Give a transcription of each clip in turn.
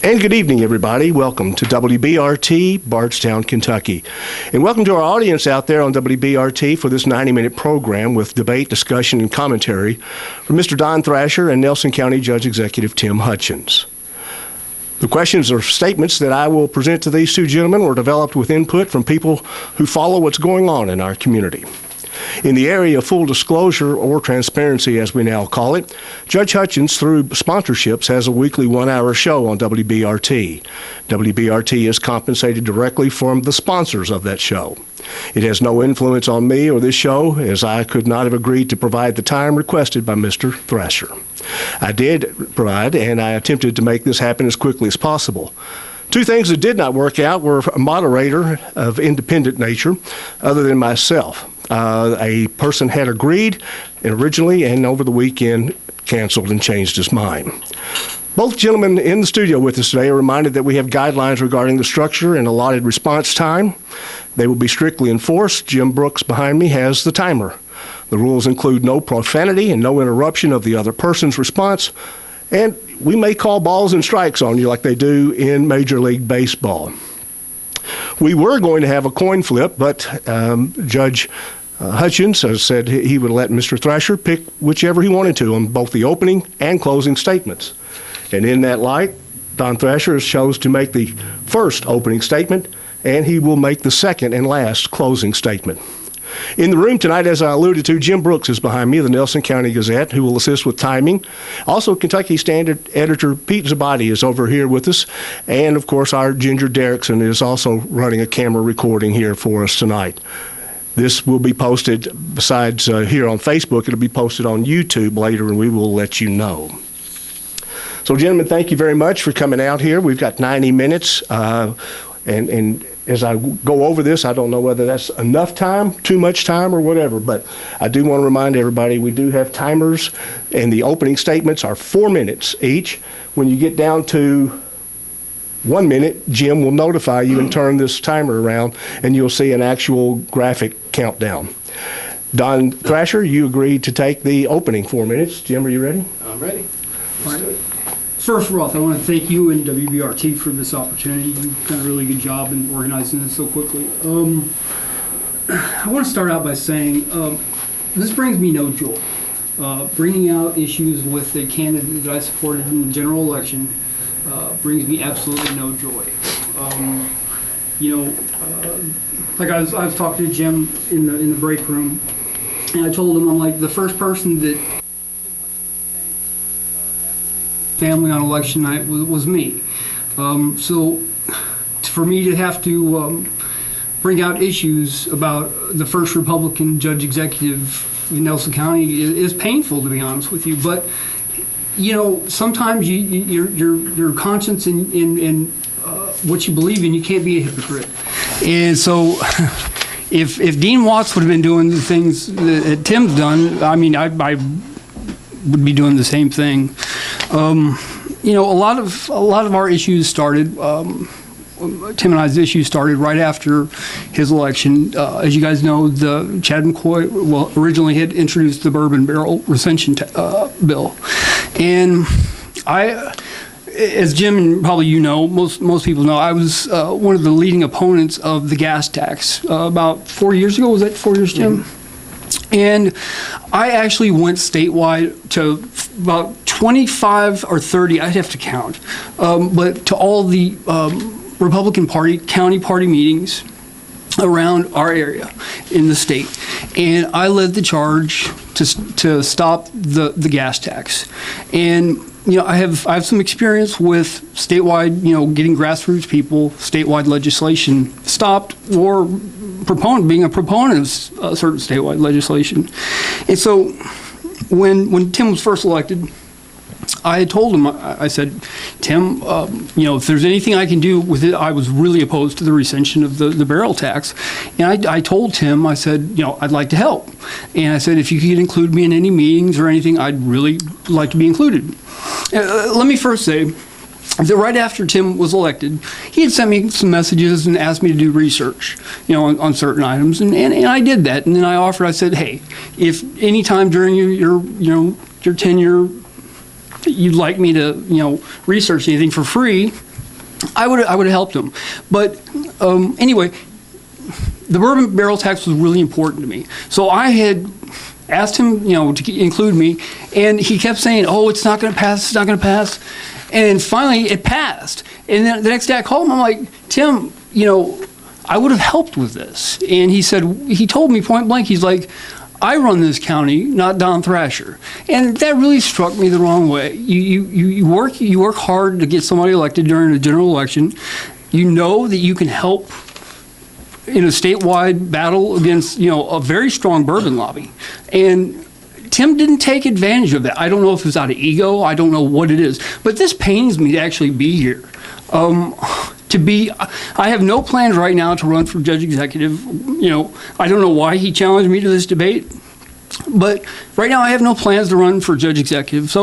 And good evening, everybody. Welcome to WBRT, Bardstown, Kentucky. And welcome to our audience out there on WBRT for this 90-minute program with debate, discussion, and commentary from Mr. Don Thrasher and Nelson County Judge-Executive Tim Hutchins. The questions or statements that I will present to these two gentlemen were developed with input from people who follow what's going on in our community. In the area of full disclosure, or transparency as we now call it, Judge Hutchins, through sponsorships, has a weekly one-hour show on WBRT. WBRT is compensated directly from the sponsors of that show. It has no influence on me or this show, as I could not have agreed to provide the time requested by Mr. Thrasher. I did provide, and I attempted to make this happen as quickly as possible. Two things that did not work out were a moderator of independent nature, other than myself. A person had agreed originally and over the weekend canceled and changed his mind. Both gentlemen in the studio with us today are reminded that we have guidelines regarding the structure and allotted response time. They will be strictly enforced. Jim Brooks behind me has the timer. The rules include no profanity and no interruption of the other person's response. And we may call balls and strikes on you like they do in Major League Baseball. We were going to have a coin flip, but Judge Hutchins has said he would let Mr. Thrasher pick whichever he wanted to on both the opening and closing statements. And in that light, Don Thrasher has chose to make the first opening statement, and he will make the second and last closing statement. In the room tonight, as I alluded to, Jim Brooks is behind me, the Nelson County Gazette, who will assist with timing. Also, Kentucky Standard editor Pete Zabadi is over here with us. And, of course, our Ginger Derrickson is also running a camera recording here for us tonight. This will be posted, besides here on Facebook, it'll be posted on YouTube later, and we will let you know. So, gentlemen, thank you very much for coming out here. We've got 90 minutes, and as I go over this, I don't know whether that's enough time, too much time, or whatever, but I do want to remind everybody we do have timers, and the opening statements are 4 minutes each. When you get down to 1 minute, Jim will notify you and turn this timer around, and you'll see an actual graphic countdown. Don Thrasher, you agreed to take the opening 4 minutes. Jim, are you ready? I'm ready. All right. First, Roth, I want to thank you and WBRT for this opportunity. You've done a really good job in organizing this so quickly. I want to start out by saying this brings me no joy. Bringing out issues with the candidate that I supported in the general election brings me absolutely no joy. Like I was talking to Jim in the break room, and I told him, I'm like, the first person that family on election night was me. So for me to have to bring out issues about the first Republican judge-executive in Nelson County is painful, to be honest with you. But sometimes your conscience and what you believe in, you can't be a hypocrite. And so if Dean Watts would have been doing the things that Tim's done, I mean, I would be doing the same thing. A lot of our issues started. Tim and I's issues started right after his election. As you guys know, Chad McCoy originally had introduced the bourbon barrel recension bill, and as Jim and probably most people know, I was one of the leading opponents of the gas tax about 4 years ago. Was that 4 years, Jim? Mm-hmm. And I actually went statewide to about 25 or 30, I'd have to count, but to all the Republican Party, county party meetings around our area in the state. And I led the charge to stop the gas tax. And I have some experience with statewide, getting grassroots people, statewide legislation stopped, or being a proponent of certain statewide legislation. And so when Tim was first elected, I had told him, I said, Tim, if there's anything I can do with it, I was really opposed to the recension of the barrel tax. And I told Tim, I said, I'd like to help. And I said, if you could include me in any meetings or anything, I'd really like to be included. Let me first say that right after Tim was elected, he had sent me some messages and asked me to do research, on certain items. And I did that. And then I said, hey, if any time during your tenure, you'd like me to, research anything for free, I would have helped him. But anyway, the bourbon barrel tax was really important to me. So I had asked him, to include me, and he kept saying, "Oh, it's not going to pass. It's not going to pass." And finally, it passed. And then the next day, I called him. I'm like, "Tim, I would have helped with this." And he told me point blank, he's like, "I run this county, not Don Thrasher." And that really struck me the wrong way. You work hard to get somebody elected during a general election. You know that you can help in a statewide battle against, a very strong bourbon lobby. And Tim didn't take advantage of that. I don't know if it's out of ego. I don't know what it is. But this pains me to actually be here. I have no plans right now to run for Judge-Executive. I don't know why he challenged me to this debate, but right now I have no plans to run for Judge-Executive.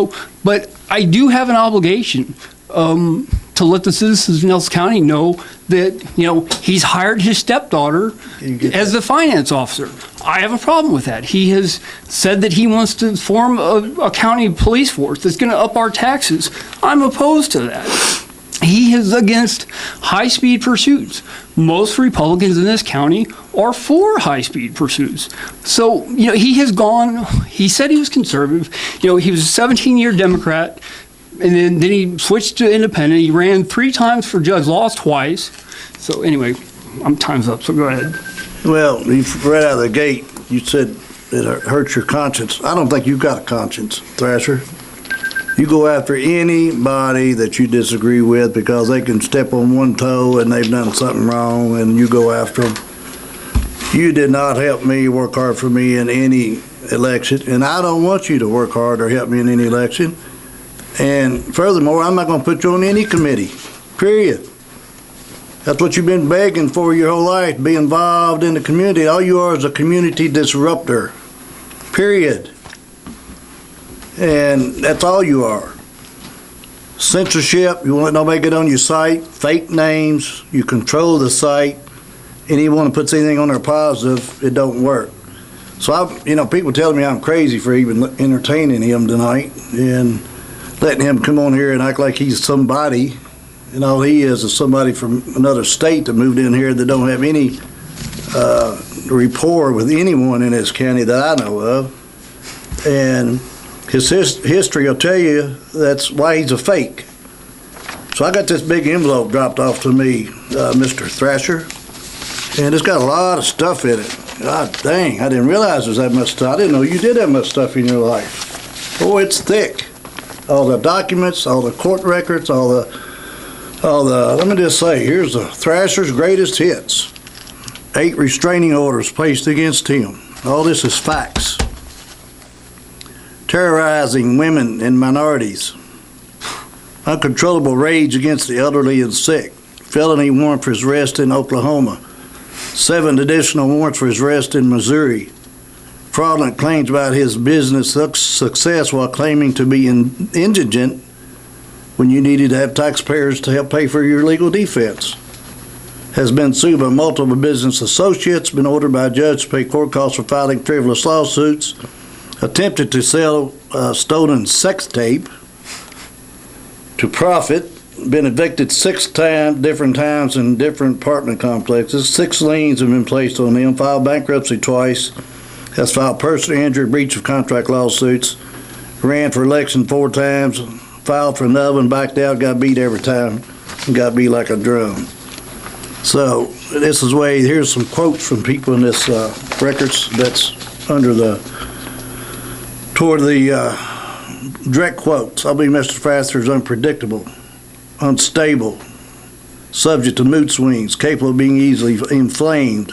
But I do have an obligation to let the citizens of Nelson County know that, he's hired his stepdaughter as the finance officer. I have a problem with that. He has said that he wants to form a county police force that's going to up our taxes. I'm opposed to that. He is against high-speed pursuits. Most Republicans in this county are for high-speed pursuits. So, he said he was conservative. He was a 17-year Democrat, and then he switched to independent. He ran 3 times for judge, lost twice. So anyway, time's up, so go ahead. Well, right out of the gate, you said it hurts your conscience. I don't think you've got a conscience, Thrasher. You go after anybody that you disagree with because they can step on one toe and they've done something wrong, and you go after them. You did not help me, work hard for me in any election, and I don't want you to work hard or help me in any election. And furthermore, I'm not going to put you on any committee, period. That's what you've been begging for your whole life, be involved in the community. All you are is a community disruptor, period. And that's all you are. Censorship, you won't let nobody get on your site, fake names, you control the site. Anyone who puts anything on there positive, it don't work. So people telling me I'm crazy for even entertaining him tonight and letting him come on here and act like he's somebody. And all he is somebody from another state that moved in here that don't have any rapport with anyone in this county that I know of. And his history will tell you that's why he's a fake. So I got this big envelope dropped off to me, Mr. Thrasher, and it's got a lot of stuff in it. God dang, I didn't realize there's that much stuff. I didn't know you did that much stuff in your life. Oh, it's thick. All the documents, all the court records, all the, let me just say, here's the Thrasher's greatest hits. 8 restraining orders placed against him. All this is facts. Terrorizing women and minorities. Uncontrollable rage against the elderly and sick. Felony warrant for his arrest in Oklahoma. 7 additional warrants for his arrest in Missouri. Fraudulent claims about his business success while claiming to be indigent when you needed to have taxpayers to help pay for your legal defense. Has been sued by multiple business associates, been ordered by a judge to pay court costs for filing frivolous lawsuits, attempted to sell a stolen sex tape to profit, been evicted 6 times, different times in different apartment complexes, 6 liens have been placed on him, filed bankruptcy twice, has filed personal injury, breach of contract lawsuits, ran for election 4 times, filed for another one, backed out, got beat every time, and got beat like a drum. So this is here's some quotes from people in this records that's toward the direct quotes. I believe Mr. Thrasher is unpredictable, unstable, subject to mood swings, capable of being easily inflamed,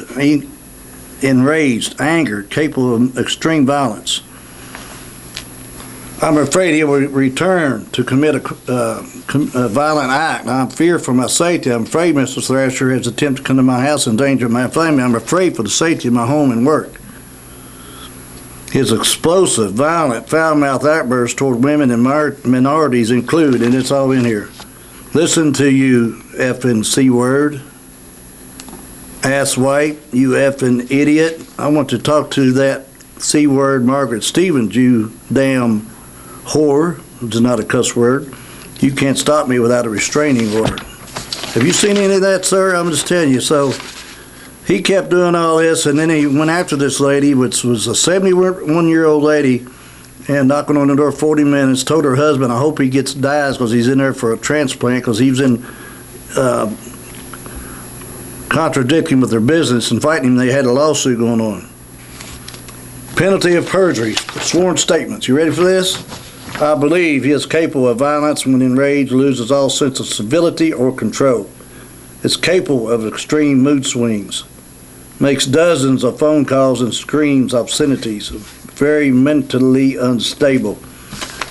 enraged, angered, capable of extreme violence. I'm afraid he will return to commit a violent act. I'm feared for my safety. I'm afraid Mr. Thrasher has attempted to come to my house and endanger my family. I'm afraid for the safety of my home and work. His explosive, violent, foul-mouthed outbursts toward women and minorities include, and it's all in here, listen to you effing C-word, asswipe, you effing idiot. I want to talk to that C-word Margaret Stevens, you damn whore, which is not a cuss word. You can't stop me without a restraining order. Have you seen any of that, sir? I'm just telling you. So he kept doing all this, and then he went after this lady, which was a 71-year-old lady, and knocking on the door 40 minutes, told her husband, I hope he dies because he's in there for a transplant because he was in contradicting with their business and fighting him. They had a lawsuit going on. Penalty of perjury, sworn statements. You ready for this? I believe he is capable of violence when enraged, loses all sense of civility or control. Is capable of extreme mood swings. Makes dozens of phone calls and screams obscenities. Very mentally unstable.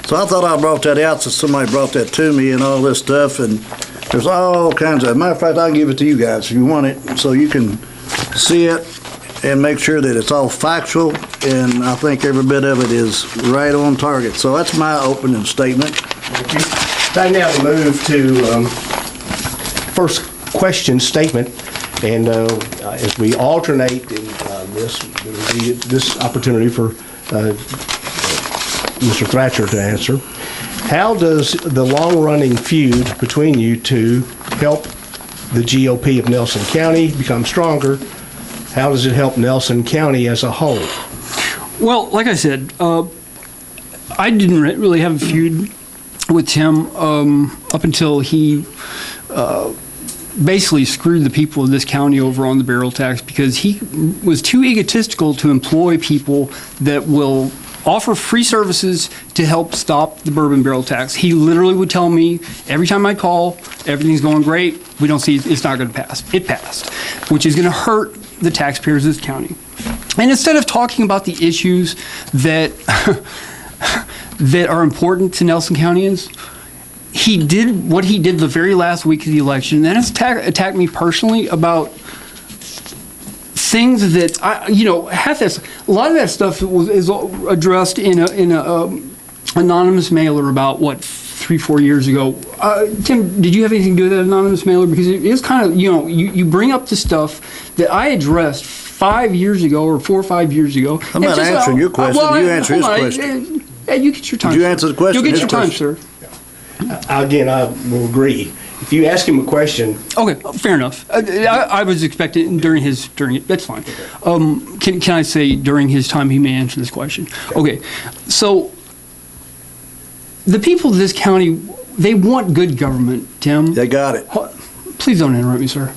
So I thought I brought that out since somebody brought that to me and all this stuff. And there's all kinds of, matter of fact, I'll give it to you guys if you want it so you can see it and make sure that it's all factual. And I think every bit of it is right on target. So that's my opening statement. Thank you. Time now to move to first question statement. And as we alternate in this opportunity for Mr. Thrasher to answer, how does the long-running feud between you two help the GOP of Nelson County become stronger? How does it help Nelson County as a whole? Well, like I said, I didn't really have a feud with Tim up until he basically screwed the people of this county over on the barrel tax because he was too egotistical to employ people that will offer free services to help stop the bourbon barrel tax. He literally would tell me every time I call, everything's going great, we don't see it's not going to pass. It passed, which is going to hurt the taxpayers of this county. And instead of talking about the issues that that are important to Nelson Countyans, he did what he did the very last week of the election, and then attacked me personally about things that a lot of that stuff is addressed in a anonymous mailer about 3-4 years ago. Tim, did you have anything to do with that anonymous mailer? Because it is kind of, you bring up the stuff that I addressed 5 years ago or 4 or 5 years ago. I'm not answering your question. You answer his question. You get your time. Did you answer the question? You'll get your time, sir. Again, I will agree. If you ask him a question. Okay, fair enough. I was expecting during it. That's fine. Can I say during his time he may answer this question? Okay, so the people of this county, they want good government, Tim. They got it. Please don't interrupt me, sir.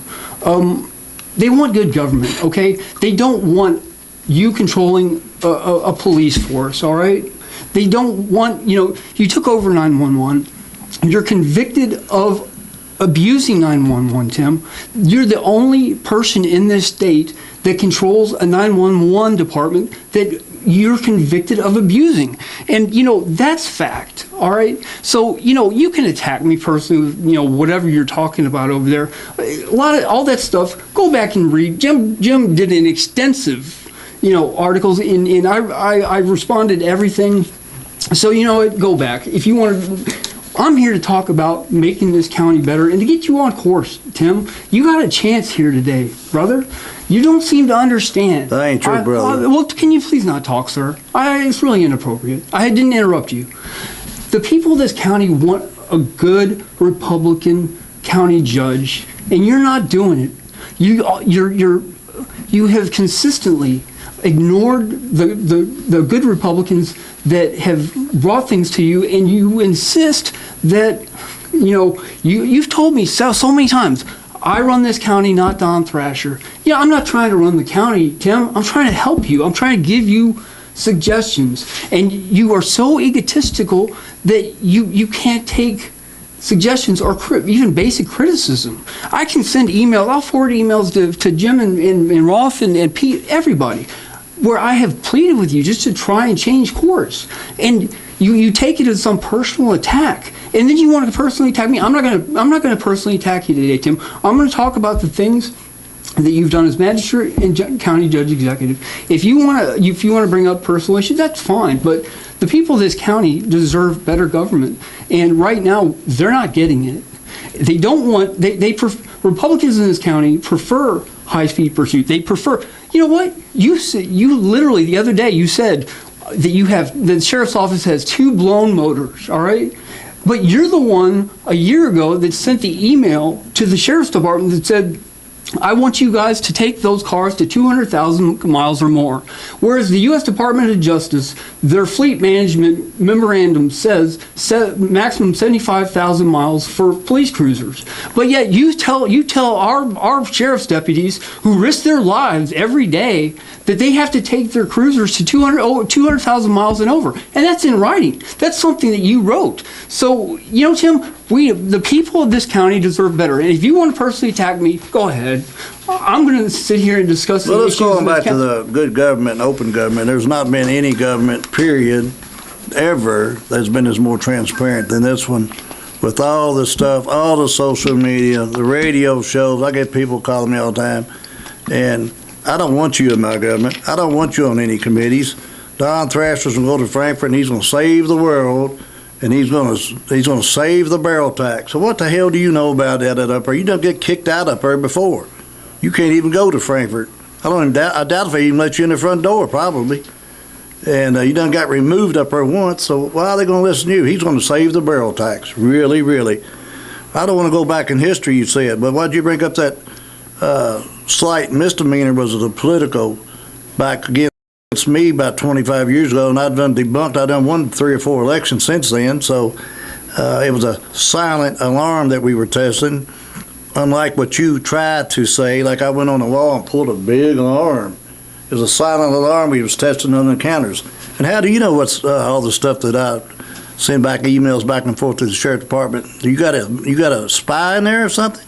They want good government, okay? They don't want you controlling a police force, all right? They don't want, you took over 911. You're convicted of abusing 911, Tim. You're the only person in this state that controls a 911 department that you're convicted of abusing. And, that's fact, all right? So, you can attack me personally, whatever you're talking about over there. All that stuff, go back and read. Jim did an extensive, articles, and I responded to everything. So, go back. If you want to... I'm here to talk about making this county better and to get you on course, Tim. You got a chance here today, brother. You don't seem to understand. That ain't true, brother. Well, can you please not talk, sir? It's really inappropriate. I didn't interrupt you. The people of this county want a good Republican county judge, and you're not doing it. You have consistently ignored the good Republicans that have brought things to you, and you insist that, you've told me so many times, I run this county, not Don Thrasher. Yeah, I'm not trying to run the county, Tim. I'm trying to help you. I'm trying to give you suggestions. And you are so egotistical that you can't take suggestions or even basic criticism. I can send emails. I'll forward emails to Jim and Roth and Pete, everybody, where I have pleaded with you just to try and change course. And you take it as some personal attack. And then you want to personally attack me. I'm not going to personally attack you today, Tim. I'm going to talk about the things that you've done as magistrate and county judge-executive. If you want to bring up personal issues, that's fine. But the people of this county deserve better government. And right now, they're not getting it. They don't want. Republicans in this county prefer high-speed pursuit. They prefer. You know what? You literally the other day you said that the sheriff's office has 2 blown motors. All right. But you're the one a year ago that sent the email to the sheriff's department that said, I want you guys to take those cars to 200,000 miles or more. Whereas the U.S. Department of Justice, their fleet management memorandum says maximum 75,000 miles for police cruisers. But yet you tell our sheriff's deputies who risk their lives every day that they have to take their cruisers to 200,000 miles and over. And that's in writing. That's something that you wrote. So, Tim, the people of this county deserve better. And if you want to personally attack me, go ahead. I'm going to sit here and discuss the issues. Well, let's go back to the good government and open government. There's not been any government, period, ever, that's been as more transparent than this one. With all the stuff, all the social media, the radio shows, I get people calling me all the time. And I don't want you in my government. I don't want you on any committees. Don Thrasher's going to go to Frankfurt and he's going to save the world. And he's going to save the barrel tax. So what the hell do you know about that up there? You don't get kicked out up there before. You can't even go to Frankfurt. I doubt if they even let you in the front door, probably. And you done got removed up there once, so why are they going to listen to you? He's going to save the barrel tax. Really, really. I don't want to go back in history, you said, but why'd you bring up that slight misdemeanor was a political back against me about 25 years ago, and I've done debunked. I've done 3 or 4 elections since then, so it was a silent alarm that we were testing, unlike what you tried to say, like I went on the wall and pulled a big alarm. It was a silent alarm we was testing on the counters. And how do you know what's all the stuff that I send back emails back and forth to the sheriff department? You got a spy in there or something?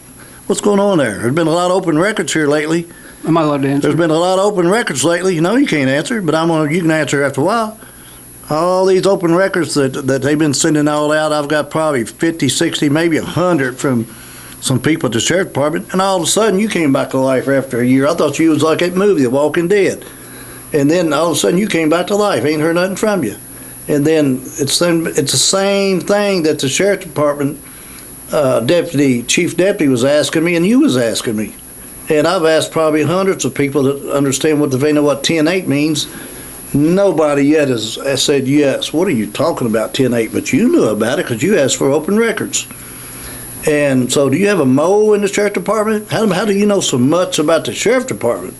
What's going on there? There's been a lot of open records here lately. Am I allowed to answer? There's been a lot of open records lately. You know you can't answer, but you can answer after a while. All these open records that they've been sending all out, I've got probably 50, 60, maybe 100 from some people at the sheriff department, and all of a sudden you came back to life after a year. I thought you was like that movie, The Walking Dead. And then all of a sudden you came back to life. Ain't heard nothing from you. And then it's the same thing that the sheriff department chief deputy was asking me, and you was asking me. And I've asked probably hundreds of people that understand they know what 10-8 means. Nobody yet has said yes. What are you talking about, 10-8? But you knew about it because you asked for open records. And so do you have a mole in the sheriff department? How do you know so much about the sheriff department?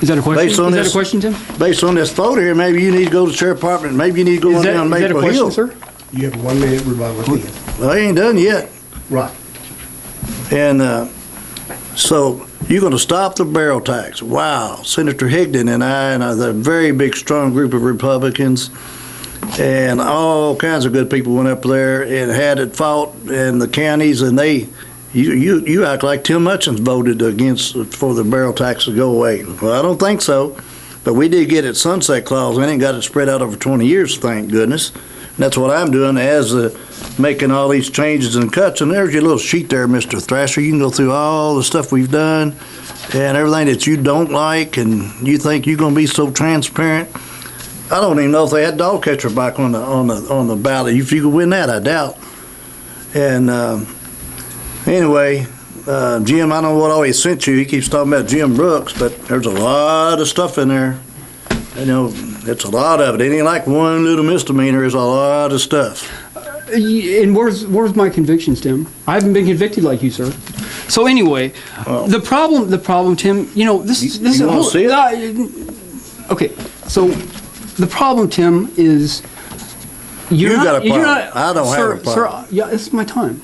Is that a question? Is that a question, Tim? Based on this photo here, maybe you need to go to the sheriff department. Maybe you need to go down Maple Hill. Is that a question, sir? You have a 1 minute rebuttal at the end. Well, I ain't done yet. Right. And so you're going to stop the barrel tax. Wow. Senator Higdon and I and a very big, strong group of Republicans and all kinds of good people went up there and had it fought in the counties, and you act like Tim Hutchins voted for the barrel tax to go away. Well, I don't think so, but we did get its sunset clause. We ain't got it spread out over 20 years, thank goodness. And that's what I'm doing as making all these changes and cuts. And there's your little sheet there, Mr. Thrasher. You can go through all the stuff we've done and everything that you don't like, and you think you're going to be so transparent. I don't even know if they had dog catcher back on the ballot. If you could win that, I doubt. And anyway, Jim, I don't know what always sent you. He keeps talking about Jim Brooks, but there's a lot of stuff in there. It's a lot of it. It ain't like one little misdemeanor. There's a lot of stuff. And where's my convictions, Tim? I haven't been convicted like you, sir. So anyway, the problem, Tim. This is. You want to see it? Okay, so the problem, Tim, is you're got a problem. I don't sir, have a problem. Sir, yeah, this is my time.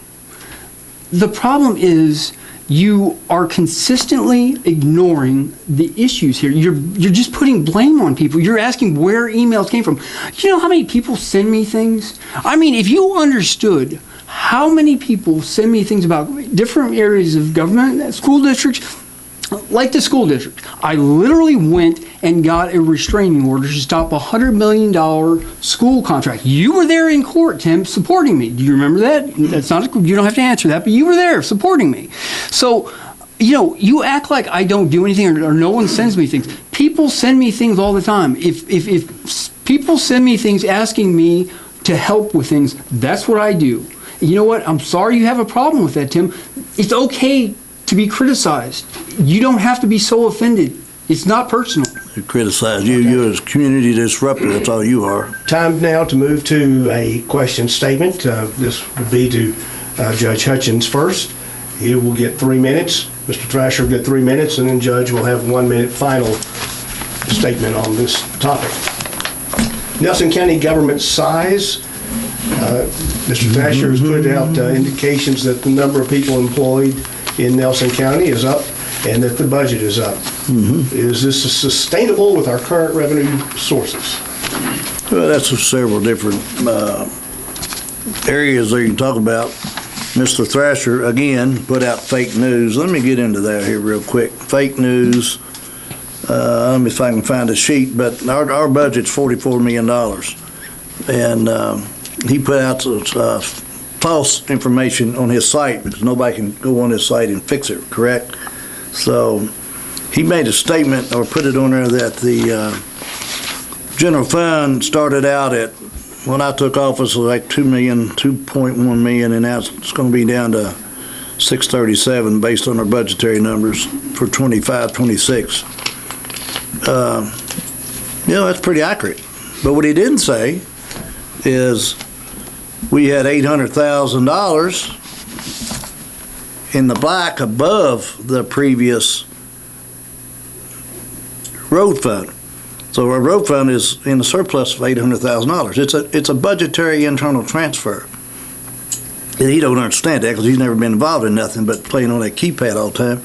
The problem is you are consistently ignoring the issues here. You're just putting blame on people. You're asking where emails came from. You know how many people send me things? I mean, if you understood how many people send me things about different areas of government, school districts, like the school district, I literally went and got a restraining order to stop a $100 million school contract. You were there in court, Tim, supporting me. Do you remember that? That's not. You don't have to answer that, but you were there supporting me. So, you act like I don't do anything or no one sends me things. People send me things all the time. If people send me things asking me to help with things, that's what I do. You know what? I'm sorry you have a problem with that, Tim. It's okay to be criticized. You don't have to be so offended. It's not personal. Who criticize you? You're a community disruptor. That's all you are. Time now to move to a question statement. This would be to Judge Hutchins first. He will get 3 minutes. Mr. Thrasher will get 3 minutes, and then Judge will have 1 minute final statement on this topic. Nelson County government size. Mr. Thrasher has put out indications that the number of people employed in Nelson County is up and that the budget is up. Is this sustainable with our current revenue sources? Well, that's several different areas there you can talk about. Mr. Thrasher, again, put out fake news. Let me get into that here real quick. Fake news. Let me see if I can find a sheet, but our budget's $44 million. And he put out false information on his site because nobody can go on his site and fix it, correct? So he made a statement or put it on there that the general fund started out at, when I took office, it was like 2.1 million, and now it's going to be down to 637 based on our budgetary numbers for 25, 26. That's pretty accurate. But what he didn't say is we had $800,000 in the black above the previous road fund. So our road fund is in a surplus of $800,000. It's a budgetary internal transfer. And he don't understand that because he's never been involved in nothing but playing on that keypad all the time.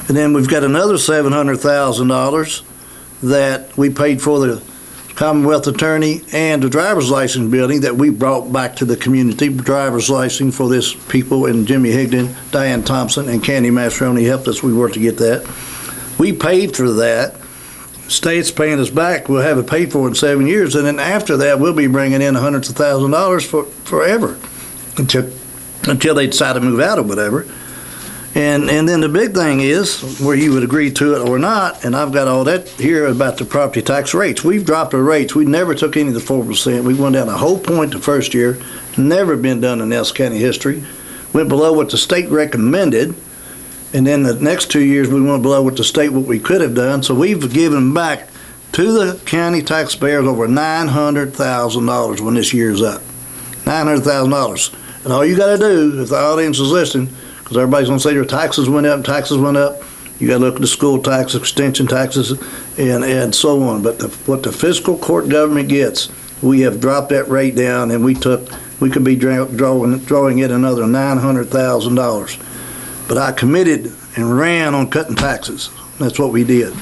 And then we've got another $700,000 that we paid for the Commonwealth Attorney and the driver's license building that we brought back to the community. Driver's license for this people, and Jimmy Higdon, Diane Thompson, and Candy Mastroni helped us. We worked to get that. We paid for that. State's paying us back. We'll have it paid for in 7 years, and then after that, we'll be bringing in hundreds of thousands of dollars for forever until they decide to move out or whatever. And then the big thing is, where you would agree to it or not, and I've got all that here about the property tax rates. We've dropped our rates. We never took any of the 4%. We went down a whole point the first year. Never been done in Nelson County history. Went below what the state recommended. And then the next 2 years, we went below what the state, what we could have done. So we've given back to the county taxpayers over $900,000 when this year's up. $900,000. And all you got to do, if the audience is listening, because everybody's going to say their taxes went up, you got to look at the school tax, extension taxes, and so on. But what the fiscal court government gets, we have dropped that rate down, and we could be drawing in another $900,000. But I committed and ran on cutting taxes. That's what we did.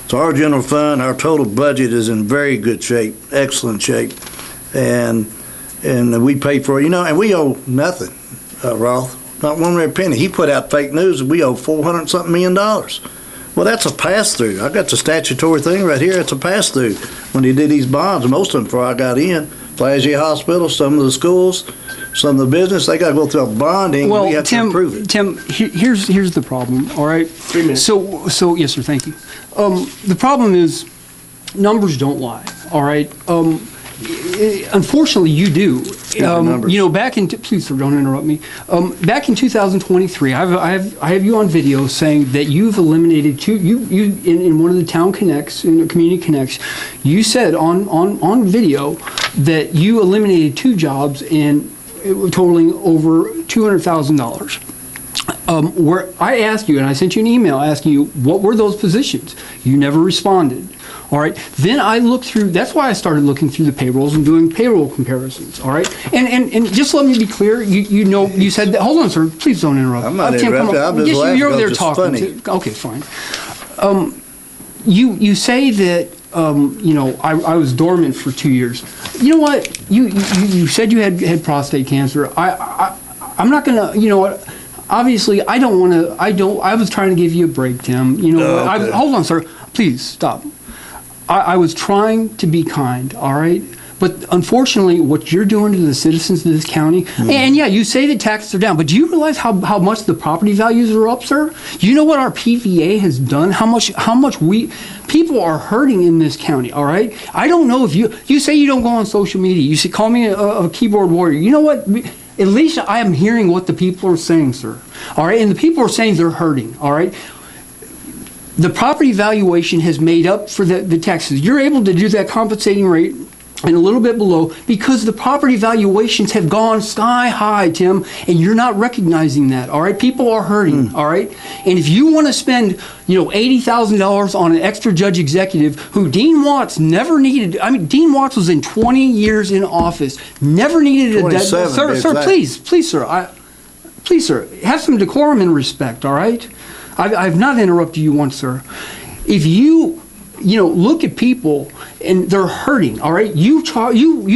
So our general fund, our total budget is in very good shape, excellent shape, and we pay for it, and we owe nothing, Roth. Not one red penny. He put out fake news and we owe $400-something million. Well, that's a pass-through. I got the statutory thing right here. It's a pass-through. When he did these bonds, most of them before I got in, Flagey Hospital, some of the schools, some of the business, they got to go through a bonding. Well, we have to approve it. Tim, here's the problem, all right? 3 minutes. So yes, sir, thank you. The problem is numbers don't lie, all right? Unfortunately, you do. Back in please sir, don't interrupt me. Back in 2023, I have you on video saying that you've eliminated you in one of the town connects, in the community connects. You said on video that you eliminated 2 jobs and totaling over $200,000. Where I asked you, and I sent you an email asking you what were those positions. You never responded. All right. Then I looked through. That's why I started looking through the payrolls and doing payroll comparisons. All right. And just let me be clear. You said that. Hold on, sir. Please don't interrupt. I'm not interrupting. I'm just laughing. You're over there It's talking. funny. Okay, fine. You say that I was dormant for 2 years. You know what? You said you had prostate cancer. I'm not gonna. You know what? Obviously, I don't want to. I was trying to give you a break, Tim. Okay. Hold on, sir. Please stop. I was trying to be kind, all right? But unfortunately, what you're doing to the citizens of this county, and yeah, you say the taxes are down, but do you realize how much the property values are up, sir? You know what our PVA has done? How much people are hurting in this county, all right? I don't know if you say you don't go on social media. You should call me a keyboard warrior. You know what? At least I am hearing what the people are saying, sir. All right? And the people are saying they're hurting, all right? the property valuation has made up for the taxes. You're able to do that compensating rate and a little bit below because the property valuations have gone sky high, Tim, and you're not recognizing that, all right? People are hurting, all right? And if you want to spend, $80,000 on an extra judge executive who Dean Watts never needed, Dean Watts was in 20 years in office, never needed a... 27, Sir, please, sir, have some decorum and respect, all right? I've not interrupted you once, sir. If you look at people and they're hurting, all right? You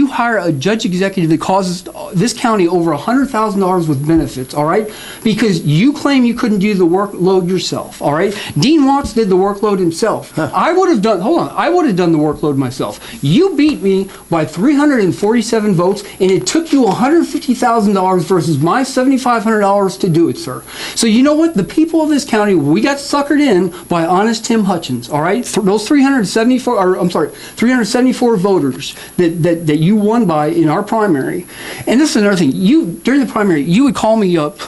hire a judge executive that causes this county over $100,000 with benefits, all right? Because you claim you couldn't do the workload yourself, all right? Dean Watts did the workload himself. I would have done the workload myself. You beat me by 347 votes, and it took you $150,000 versus my $7,500 to do it, sir. So you know what? The people of this county, we got suckered in by honest Tim Hutchins, all right? Those 374 voters that you won by in our primary. And this is another thing. During the primary, you would call me up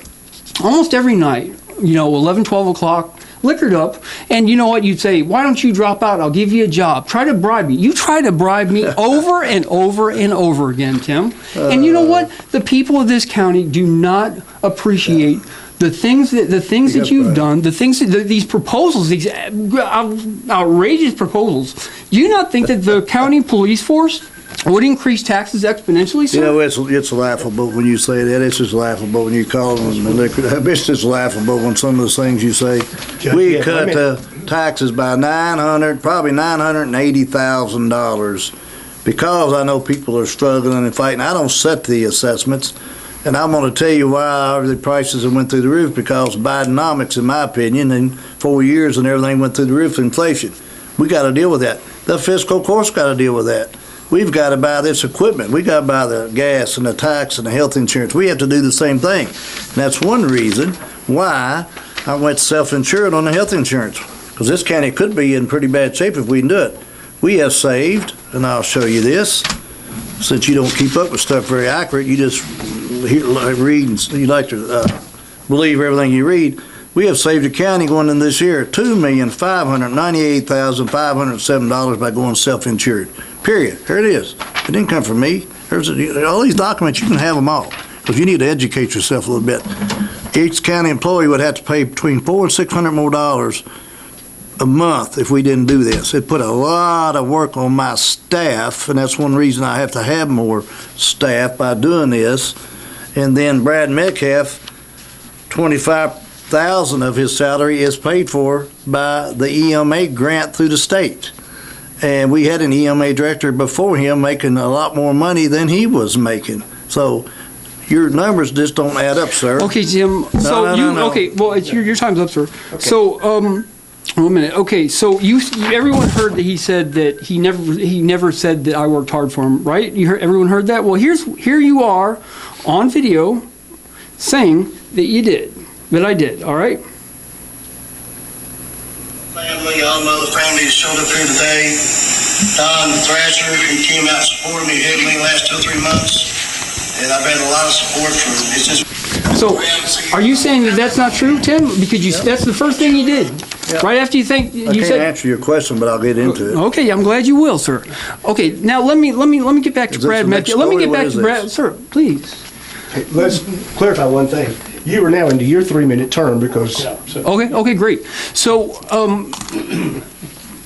almost every night, 11, 12 o'clock, liquored up, and you know what? You'd say, why don't you drop out? I'll give you a job. Try to bribe me. You try to bribe me over and over and over again, Tim. And you know what? The people of this county do not appreciate the things that you've done, these proposals, these outrageous proposals. Do you not think that the county police force would increase taxes exponentially, sir? It's laughable when you say that. It's just laughable when you call them the liquid. It's just laughable when some of the things you say. We cut the taxes by probably $980,000 because I know people are struggling and fighting. I don't set the assessments. And I'm going to tell you why the prices have went through the roof, because Bidenomics, in my opinion, in 4 years and everything went through the roof, inflation. We got to deal with that. The fiscal court's got to deal with that. We've got to buy this equipment. We got to buy the gas and the tax and the health insurance. We have to do the same thing. And that's one reason why I went self-insured on the health insurance, because this county could be in pretty bad shape if we can do it. We have saved, and I'll show you this, since you don't keep up with stuff very accurate, you just read and you like to believe everything you read. We have saved the county going in this year $2,598,507 by going self-insured. Period. Here it is. It didn't come from me. All these documents, you can have them all, because you need to educate yourself a little bit. Each county employee would have to pay between $400 and $600 more a month if we didn't do this. It put a lot of work on my staff, and that's one reason I have to have more staff by doing this. And then Brad Metcalf, $25,000 of his salary is paid for by the EMA grant through the state. And we had an EMA director before him making a lot more money than he was making. So your numbers just don't add up, sir. Okay, Jim. No. Okay, well, your time's up, sir. Okay. So, 1 minute. Okay, so everyone heard that he said that he never said that I worked hard for him, right? Everyone heard that? Well, here you are on video saying that you did, that I did, all right? Family, all my other family showed up here today. Don Thrasher, who came out and supported me heavily the last 2 or 3 months, and I've had a lot of support from him. It's just. So, are you saying that that's not true, Tim? Because that's the first thing you did. Yep. Right after you said. I can't answer your question, but I'll get into it. Okay, I'm glad you will, sir. Okay, now let me get back to Brad Metcalf. Let me get back to Brad, sir, please. Hey, let's clarify one thing. You are now into your 3-minute term because. Okay, great. So,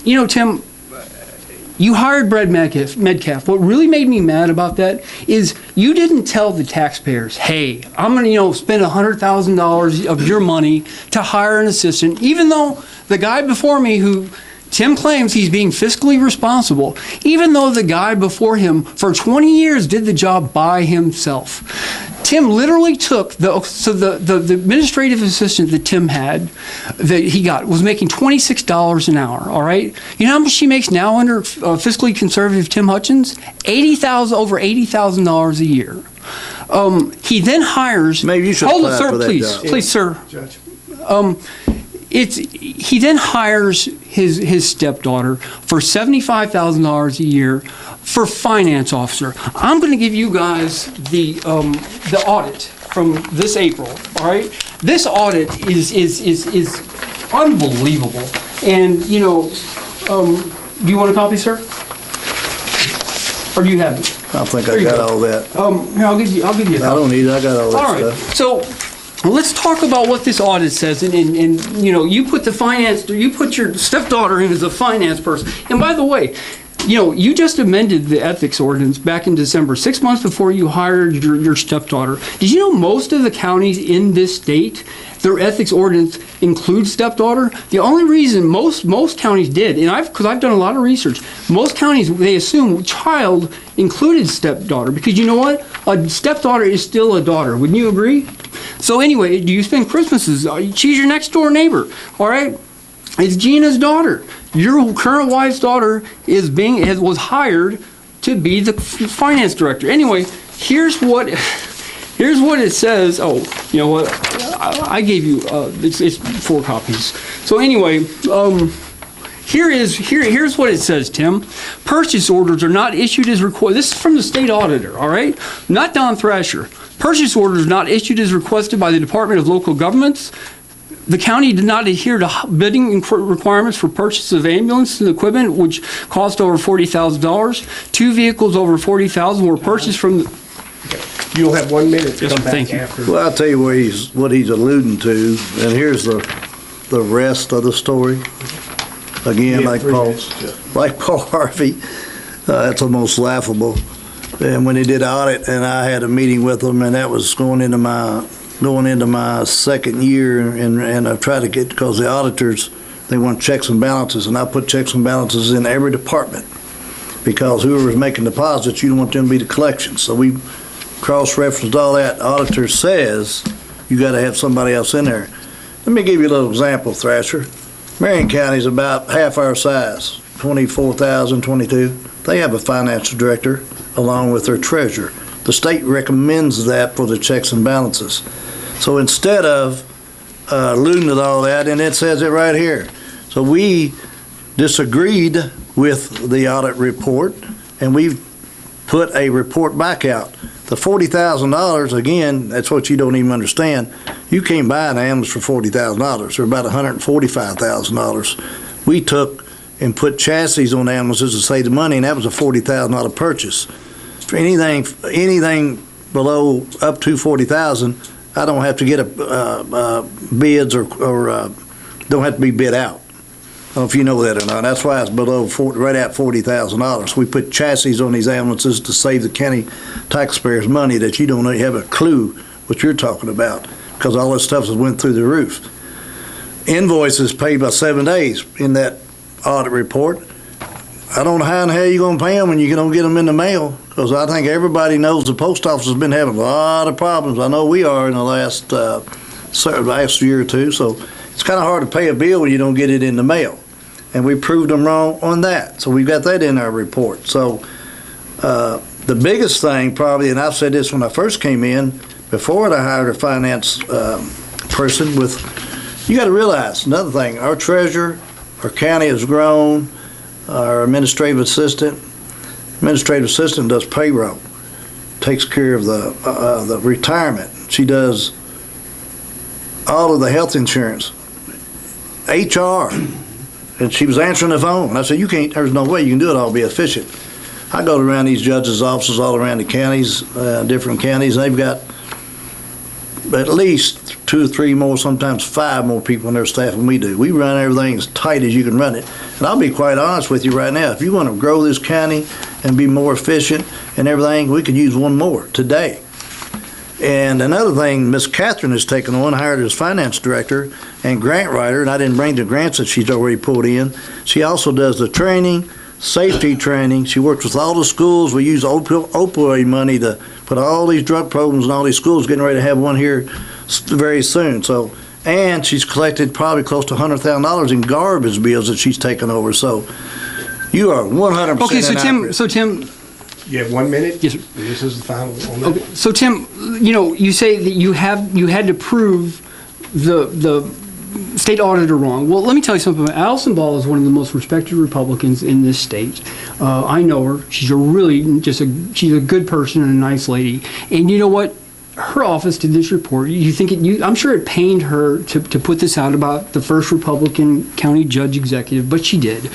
Tim, you hired Brad Metcalf. What really made me mad about that is you didn't tell the taxpayers, hey, I'm going to spend $100,000 of your money to hire an assistant, even though the guy before me who Tim claims he's being fiscally responsible, even though the guy before him for 20 years did the job by himself. Tim literally took the administrative assistant that Tim had, that he got, was making $26 an hour, all right? You know how much she makes now under fiscally conservative Tim Hutchins? Over $80,000 a year. He then hires... Maybe you should apply for that job. Please, sir. Judge. He then hires his stepdaughter for $75,000 a year for finance officer. I'm going to give you guys the audit from this April. All right, this audit is unbelievable. And, do you want a copy, sir? Or do you have it? I think There I you got go. all that. Here, I'll give you a copy. I don't need it, I got all that All right, stuff. so let's talk about what this audit says. And you put your stepdaughter in as a finance person. And by the way, you just amended the ethics ordinance back in December, 6 months before you hired your stepdaughter. Did you know most of the counties in this state, their ethics ordinance includes stepdaughter? The only reason most counties did, and because I've done a lot of research, most counties, they assume child included stepdaughter, because you know what? A stepdaughter is still a daughter. Wouldn't you agree? So anyway, do you spend Christmases? She's your next door neighbor, all right? It's Gina's daughter. Your current wife's daughter was hired to be the finance director. Anyway, here's what it says. Oh, you know what? I gave you it's 4 copies. So anyway, here's what it says, Tim. Purchase orders are not issued as requested. This is from the state auditor, all right? Not Don Thrasher. Purchase orders not issued as requested by the Department of Local Governments. The county did not adhere to bidding requirements for purchase of ambulance and equipment, which cost over $40,000. 2 vehicles over $40,000 were purchased from the... You'll have 1 minute to Yes, come back thank you. after. Well, I'll tell you what he's alluding to, and here's the rest of the story. Again, Yeah, like 3 Paul, minutes, yeah. like Paul Harvey, it's almost laughable. And when he did the audit, and I had a meeting with him, and that was going into my second year, and I've tried to get, because the auditors, they want checks and balances, and I put checks and balances in every department, because whoever's making deposits, you don't want them to be the collections. So we cross-referenced all that. Auditor says you got to have somebody else in there. Let me give you a little example, Thrasher. Marion County is about half our size, 24,000, 22. They have a financial director along with their treasurer. The state recommends that for the checks and balances. So instead of alluding to all that, and it says it right here. So we disagreed with the audit report, and we've put a report back out. The $40,000, again, that's what you don't even understand. You can't buy an ambulance for $40,000, or about $145,000. We took and put chassis on ambulances to save the money, and that was a $40,000 purchase. For anything below up to $40,000, I don't have to get bids or don't have to be bid out. I don't know if you know that or not. That's why it's below right at $40,000. We put chassis on these ambulances to save the county taxpayers money that you don't have a clue what you're talking about, because all this stuff has went through the roof. Invoices paid by 7 days in that audit report. I don't know how in the hell you're going to pay them when you don't get them in the mail, because I think everybody knows the post office has been having a lot of problems. I know we are in the last year or two, so it's kind of hard to pay a bill when you don't get it in the mail. And we proved them wrong on that, so we've got that in our report. So the biggest thing probably, and I've said this when I first came in, before I hired a finance person, you got to realize another thing, our treasurer, our county has grown. Our administrative assistant does payroll, takes care of the retirement. She does all of the health insurance, HR, and she was answering the phone. And I said, there's no way you can do it all, be efficient. I go around these judges' offices all around the counties, different counties, and they've got at least 2 or 3 more, sometimes 5 more people in their staff than we do. We run everything as tight as you can run it. And I'll be quite honest with you right now, if you want to grow this county and be more efficient and everything, we could use 1 more today. And another thing, Miss Catherine has taken on, hired as finance director and grant writer, and I didn't bring the grants that she's already pulled in. She also does the training, safety training. She works with all the schools. We use opioid money to put all these drug programs in all these schools, getting ready to have one here very soon. So, and she's collected probably close to $100,000 in garbage bills that she's taken over. So you are 100% Okay, so Tim, You have 1 minute? Yes, sir. And this is the final 1 minute. okay, so Tim, you say that you had to prove the state auditor wrong. Well, let me tell you something. Allison Ball is one of the most respected Republicans in this state. I know her. She's she's a good person and a nice lady. And you know what? her office did this report. You think I'm sure it pained her to put this out about the first Republican county judge executive, but she did.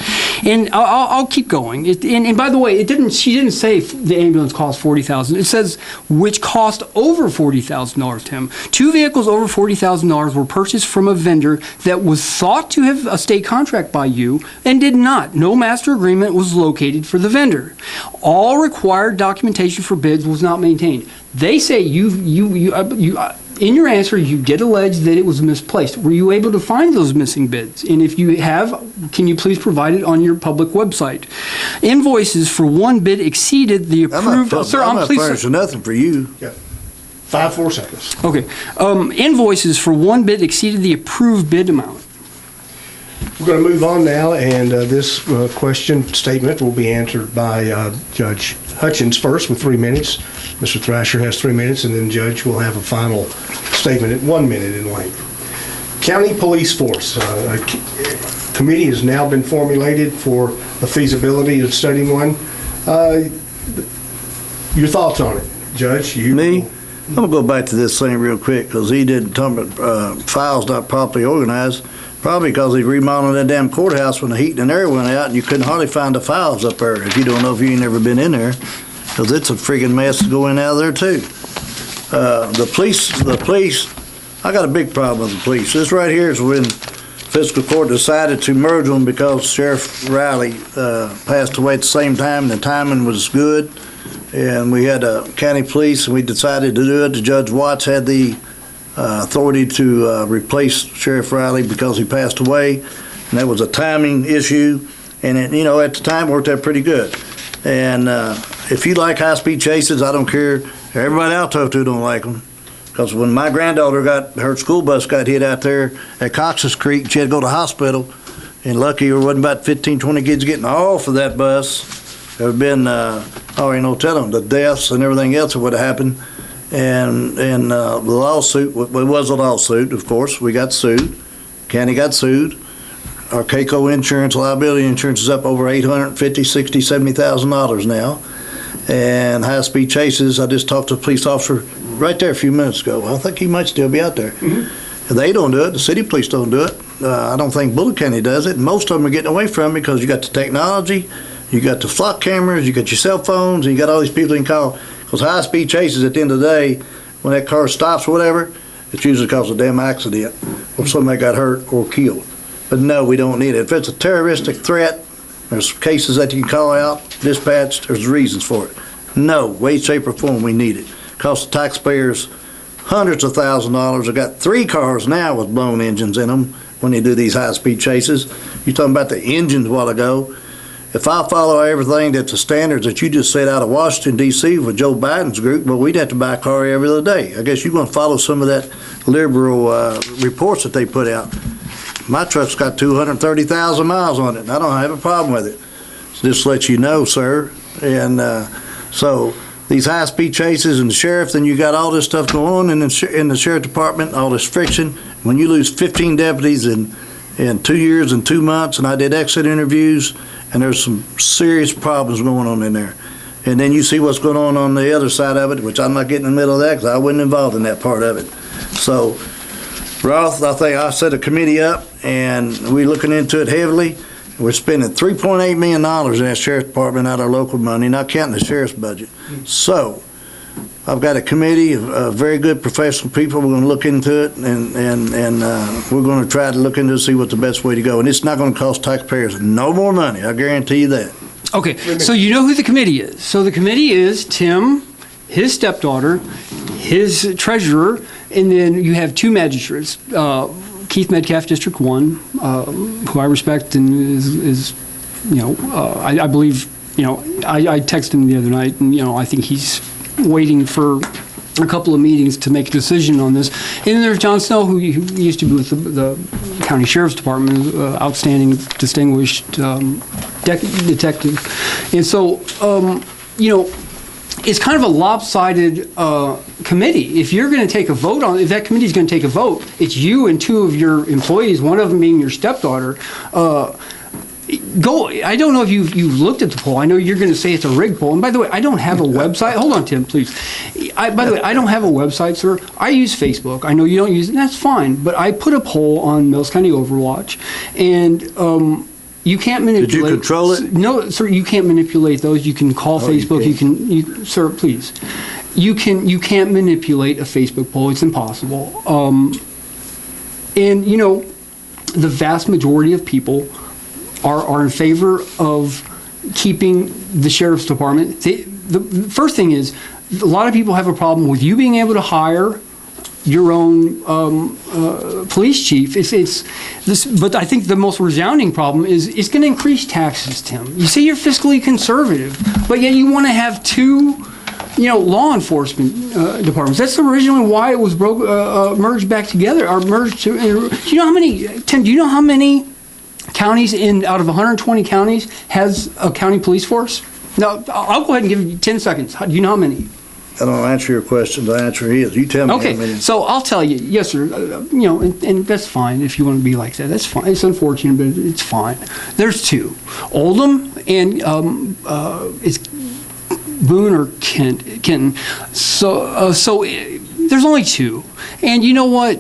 And I'll keep going. And by the way, she didn't say the ambulance cost $40,000. It says which cost over $40,000, Tim. 2 vehicles over $40,000 were purchased from a vendor that was thought to have a state contract by you and did not. No master agreement was located for the vendor. All required documentation for bids was not maintained. They say you in your answer, you did allege that it was misplaced. Were you able to find those missing bids? And if you have, can you please provide it on your public website? Invoices for one bid exceeded the approved. I'm not furnishing nothing for you. Yeah. 4 seconds. Okay. Invoices for one bid exceeded the approved bid amount. We're going to move on now, and this question statement will be answered by Judge Hutchins first with 3 minutes. Mr. Thrasher has 3 minutes, and then Judge will have a final statement at 1 minute in length. County Police Force. A committee has now been formulated for the feasibility of studying one. Your thoughts on it, Judge? Me? I'm going to go back to this thing real quick, because he didn't talk about files not properly organized. Probably because he remodeled that damn courthouse when the heat and air went out, and you couldn't hardly find the files up there if you don't know, if you ain't never been in there, because it's a freaking mess to go in out of there too. The police, I got a big problem with the police. This right here is when fiscal court decided to merge them because Sheriff Riley passed away at the same time, and the timing was good, and we had a county police, and we decided to do it. The Judge Watts had the authority to replace Sheriff Riley because he passed away, and that was a timing issue, and it, at the time worked out pretty good. And if you like high-speed chases, I don't care. Everybody I'll talk to don't like them, because when my granddaughter her school bus got hit out there at Cox's Creek, she had to go to the hospital, and lucky there wasn't about 15, 20 kids getting off of that bus. There have been, no telling, the deaths and everything else that would have happened. And the lawsuit, it was a lawsuit, of course. We got sued. County got sued. Our CAECO insurance, liability insurance is up over $850,000, $60,000, $70,000 now. And high-speed chases, I just talked to a police officer right there a few minutes ago. I think he might still be out there. Mm-hmm. They don't do it. The city police don't do it. I don't think Bullitt County does it. And most of them are getting away from it because you got the technology, you got the flock cameras, you got your cell phones, and you got all these people you can call. Because high-speed chases, at the end of the day, when that car stops or whatever, it's usually because of a damn accident or somebody got hurt or killed. But no, we don't need it. If it's a terroristic threat, there's cases that you can call out, dispatch, there's reasons for it. No, way, shape, or form, we need it. Costs the taxpayers hundreds of thousands of dollars. I've got 3 cars now with blown engines in them when they do these high-speed chases. You're talking about the engines a while ago. If I follow everything that's the standards that you just said out of Washington, D.C. with Joe Biden's group, well, we'd have to buy a car every other day. I guess you're going to follow some of that liberal reports that they put out. My truck's got 230,000 miles on it, and I don't have a problem with it. So just to let you know, sir. And so these high-speed chases and the sheriff, then you got all this stuff going on in the sheriff department, all this friction. When you lose 15 deputies in 2 years and 2 months, and I did exit interviews, and there's some serious problems going on in there. And then you see what's going on the other side of it, which I'm not getting in the middle of that because I wasn't involved in that part of it. So, Roth, I think I set a committee up, and we're looking into it heavily. We're spending $3.8 million in that sheriff's department out of our local money, not counting the sheriff's budget. So, I've got a committee of very good professional people. We're going to look into it, and we're going to try to look into it to see what's the best way to go. And it's not going to cost taxpayers no more money. I guarantee you that. Okay, so you know who the committee is. So the committee is Tim, his stepdaughter, his treasurer, and then you have 2 magistrates, Keith Metcalf, District 1, who I respect and is I believe, I texted him the other night, and, I think he's waiting for a couple of meetings to make a decision on this. And then there's John Snow, who used to be with the county sheriff's department, outstanding, distinguished detective. And so, it's kind of a lopsided committee. If you're going to take a vote on, if that committee is going to take a vote, it's you and 2 of your employees, one of them being your stepdaughter. I don't know if you've looked at the poll. I know you're going to say it's a rigged poll. And by the way, I don't have a website. Hold on, Tim, please. By the way, I don't have a website, sir. I use Facebook. I know you don't use it. And that's fine. But I put a poll on Mills County Overwatch, and you can't manipulate. Did you control it? No, sir. You can't manipulate those. You can call Facebook. Sir, please. You can't manipulate a Facebook poll. It's impossible. And the vast majority of people are in favor of keeping the sheriff's department. The first thing is, a lot of people have a problem with you being able to hire your own police chief. But I think the most resounding problem is it's going to increase taxes, Tim. You say you're fiscally conservative, but yet you want to have two law enforcement departments. That's originally why it was merged back together, or merged to. Do you know how many, Tim? Do you know how many counties out of 120 counties has a county police force? No, I'll go ahead and give you 10 seconds. Do you know how many? I don't answer your questions. I answer his. You tell me how many. Okay, so I'll tell you, yes, sir. And that's fine if you want to be like that. That's fine. It's unfortunate, but it's fine. There's two, Oldham and it's Boone or Kenton. So there's only two, and you know what?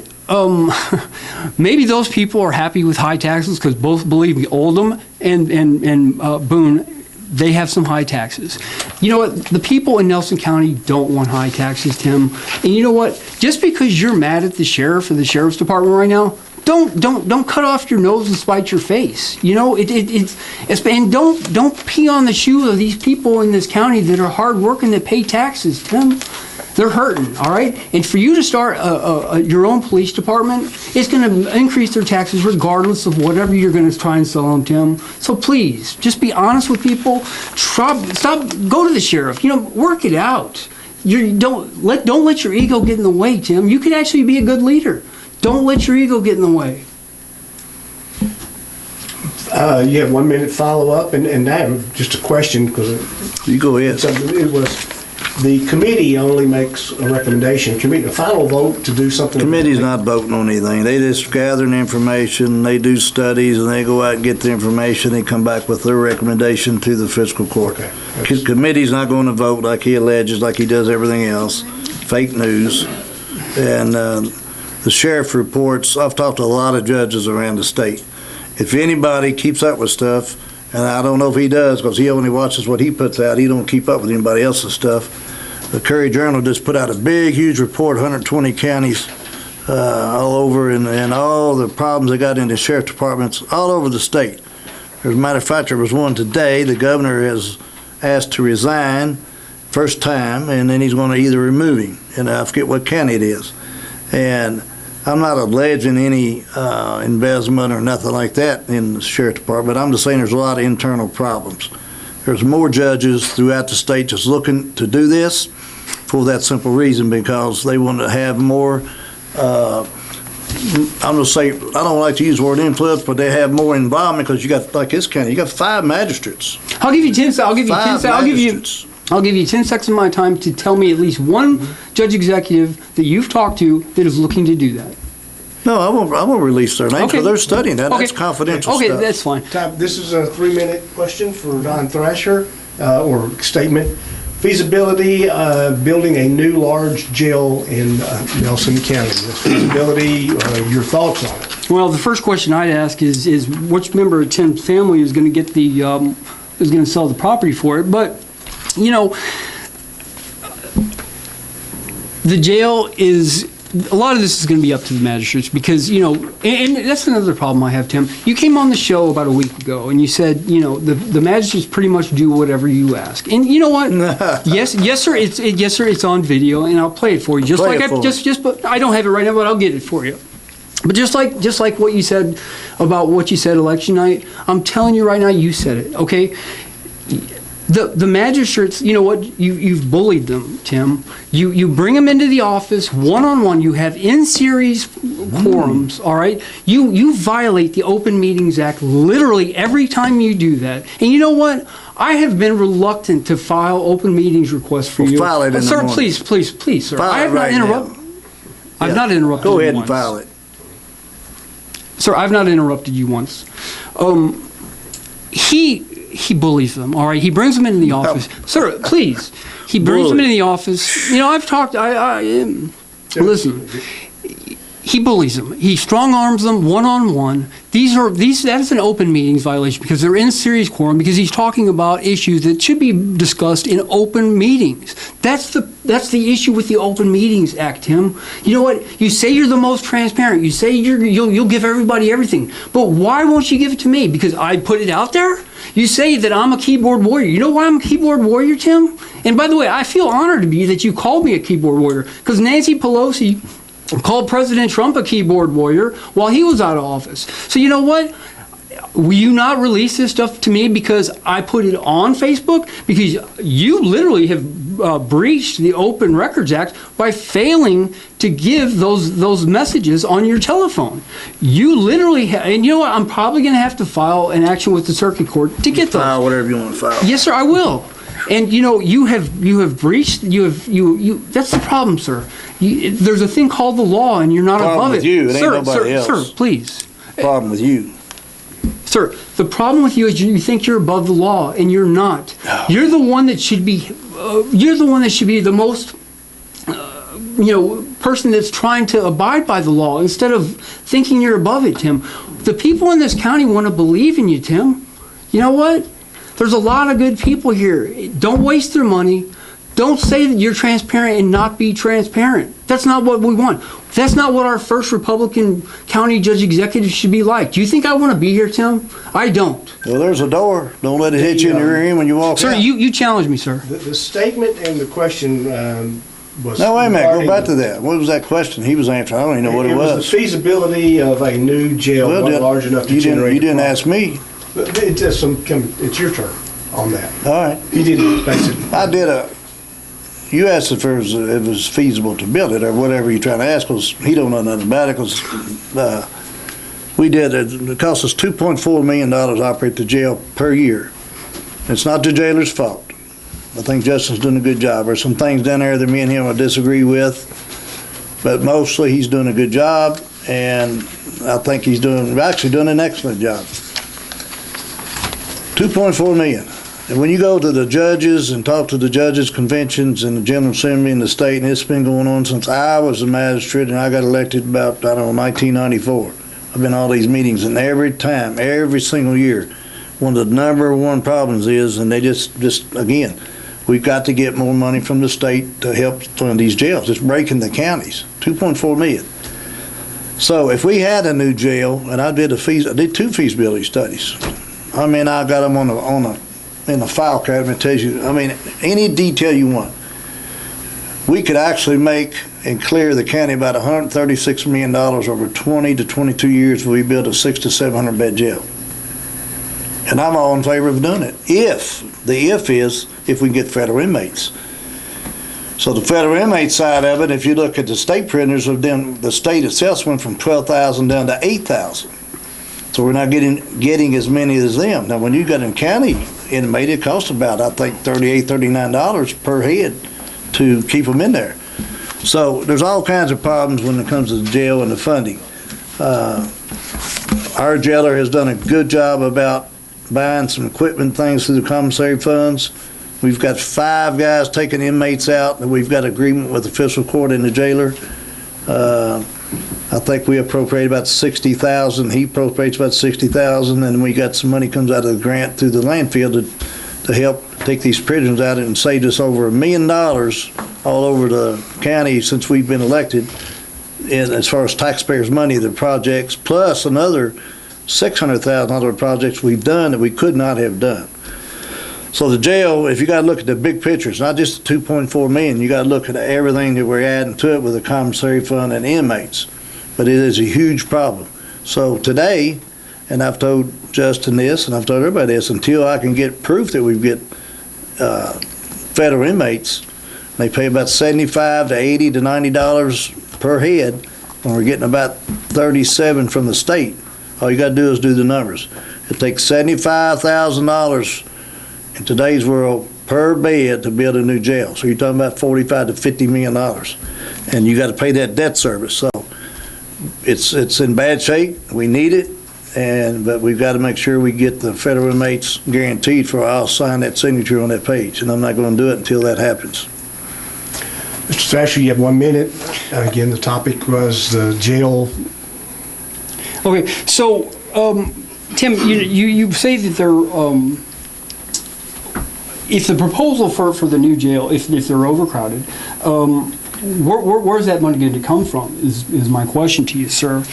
Maybe those people are happy with high taxes because both, believe me, Oldham and Boone, they have some high taxes. You know what? The people in Nelson County don't want high taxes, Tim. And you know what? Just because you're mad at the sheriff or the sheriff's department right now, don't cut off your nose and spite your face. And don't pee on the shoes of these people in this county that are hard working, that pay taxes, Tim. They're hurting, all right? And for you to start your own police department, it's going to increase their taxes regardless of whatever you're going to try and sell them, Tim. So please, just be honest with people. Go to the sheriff. Work it out. Don't let your ego get in the way, Tim. You could actually be a good leader. Don't let your ego get in the way. You have 1 minute follow up, and I have just a question because you go ahead. It was. The committee only makes a recommendation. A final vote to do something. The committee's not voting on anything. They just gathering information, they do studies, and they go out and get the information and come back with their recommendation to the fiscal court. Okay. Committee's not going to vote like he alleges, like he does everything else. Fake news. And the sheriff reports, I've talked to a lot of judges around the state. If anybody keeps up with stuff, and I don't know if he does because he only watches what he puts out. He don't keep up with anybody else's stuff. The Curry Journal just put out a big, huge report, 120 counties all over, and all the problems they got in the sheriff departments all over the state. As a matter of fact, there was one today. The governor has asked to resign first time, and then he's going to either remove him. And I forget what county it is. And I'm not alleging any embezzlement or nothing like that in the sheriff department. I'm just saying there's a lot of internal problems. There's more judges throughout the state just looking to do this for that simple reason, because they want to have more, I'm going to say, I don't like to use the word influence, but they have more involvement because you got, like this county, you got 5 magistrates. I'll give you 10 seconds. I'll give you 10 seconds of my time to tell me at least one judge executive that you've talked to that is looking to do that. No, I won't release their names, because they're studying that. Okay. That's confidential stuff. Okay, that's fine. This is a 3-minute question for Don Thrasher, or statement. Feasibility, building a new large jail in Nelson County. Feasibility, your thoughts on it? Well, the first question I'd ask is which member of Tim's family is going to get the is going to sell the property for it. But the jail is. A lot of this is going to be up to the magistrates because, and that's another problem I have, Tim. You came on the show about a week ago and you said, the magistrates pretty much do whatever you ask. And you know what? yes, sir. It's on video, and I'll play it for you. But I don't have it right now, but I'll get it for you. But just like what you said about what you said election night, I'm telling you right now, you said it. Okay. The magistrates, you know what? You've bullied them, Tim. You bring them into the office one-on-one. You have in-series quorums, all right? You violate the Open Meetings Act literally every time you do that. And you know what? I have been reluctant to file open meetings requests for you. File it in sir, the morning. Please, sir. File I have it right not interrupted. I've not interrupted you once. Go ahead and file it. Sir, I've not interrupted you once. he bullies them. All right, he brings them into the office. Sir, please. He brings them into the office. You know, I've talked. Listen. He bullies them. He strong arms them one-on-one. That is an open meetings violation because they're in serious quorum because he's talking about issues that should be discussed in open meetings. That's the issue with the Open Meetings Act, Tim. You know what? You say you're the most transparent. You say you'll give everybody everything. But why won't you give it to me? Because I put it out there? You say that I'm a keyboard warrior. You know why I'm a keyboard warrior, Tim? And by the way, I feel honored to be that you called me a keyboard warrior because Nancy Pelosi called President Trump a keyboard warrior while he was out of office. So you know what? Will you not release this stuff to me because I put it on Facebook? Because you literally have breached the Open Records Act by failing to give those messages on your telephone. You literally and you know what? I'm probably going to have to file an action with the circuit court to get those. File whatever you want to file. Yes, sir, I will. And you know, you have breached. That's the problem, sir. There's a thing called the law, and you're not above it. With you, it ain't nobody else. Sir, please. Problem with you. Sir, the problem with you is you think you're above the law, and you're not. No. You're the one that should be. You're the one that should be the most. Person that's trying to abide by the law instead of thinking you're above it, Tim. The people in this county want to believe in you, Tim. You know what? There's a lot of good people here. Don't waste their money. Don't say that you're transparent and not be transparent. That's not what we want. That's not what our first Republican county judge executive should be like. Do you think I want to be here, Tim? I don't. Well, there's a door. Don't let it hit you in the rear end when you walk Sir, out. you challenge me, sir. The statement and the question was. No, wait a minute. Go back to that. What was that question he was answering? I don't even know what it was. The feasibility of a new jail large enough to generate. You didn't ask me. It's your turn on that. All right. You didn't basically. You asked if it was feasible to build it or whatever you're trying to ask, because he don't know nothing about it, because we did it. It cost us $2.4 million to operate the jail per year. It's not the jailer's fault. I think Justin's doing a good job. There's some things down there that me and him will disagree with, but mostly he's doing a good job, and I think he's actually doing an excellent job. $2.4 million. And when you go to the judges and talk to the judges' conventions and the General Assembly in the state, and it's been going on since I was a magistrate and I got elected about, 1994. I've been to all these meetings, and every time, every single year, one of the number one problems is, and they just again, we've got to get more money from the state to help fund these jails. It's breaking the counties, $2.4 million. So if we had a new jail, and I did two feasibility studies. I mean, I got them in the file cabinet. Tells you, any detail you want. We could actually make and clear the county about $136 million over 20 to 22 years if we build a 600 to 700 bed jail. And I'm all in favor of doing it. If we get federal inmates. So the federal inmate side of it, if you look at the state prisoners, the state itself went from 12,000 down to 8,000. So we're not getting as many as them. Now, when you got a county inmate, it costs about, I think, $38, $39 per head to keep them in there. So there's all kinds of problems when it comes to the jail and the funding. Our jailer has done a good job about buying some equipment, things through the commissary funds. We've got 5 guys taking inmates out, and we've got agreement with the fiscal court and the jailer. I think we appropriate about $60,000. He appropriates about $60,000, and we got some money comes out of the grant through the landfill to help take these prisoners out, and saved us over $1 million all over the county since we've been elected. And as far as taxpayers' money, the projects, plus another $600,000 projects we've done that we could not have done. So the jail, if you got to look at the big picture, it's not just the $2.4 million. You got to look at everything that we're adding to it with the commissary fund and inmates. But it is a huge problem. So today, and I've told Justin this, and I've told everybody this, until I can get proof that we get federal inmates, they pay about $75 to $80 to $90 per head, when we're getting about $37 from the state. All you got to do is do the numbers. It takes $75,000 in today's world per bed to build a new jail. So you're talking about $45 to $50 million, and you got to pay that debt service. So it's in bad shape. We need it, but we've got to make sure we get the federal inmates guaranteed for I'll sign that signature on that page, and I'm not going to do it until that happens. Mr. Thrasher, you have 1 minute. Again, the topic was the jail. Okay, so Tim, you say that they're if the proposal for the new jail, if they're overcrowded, where's that money going to come from? Is my question to you, sir.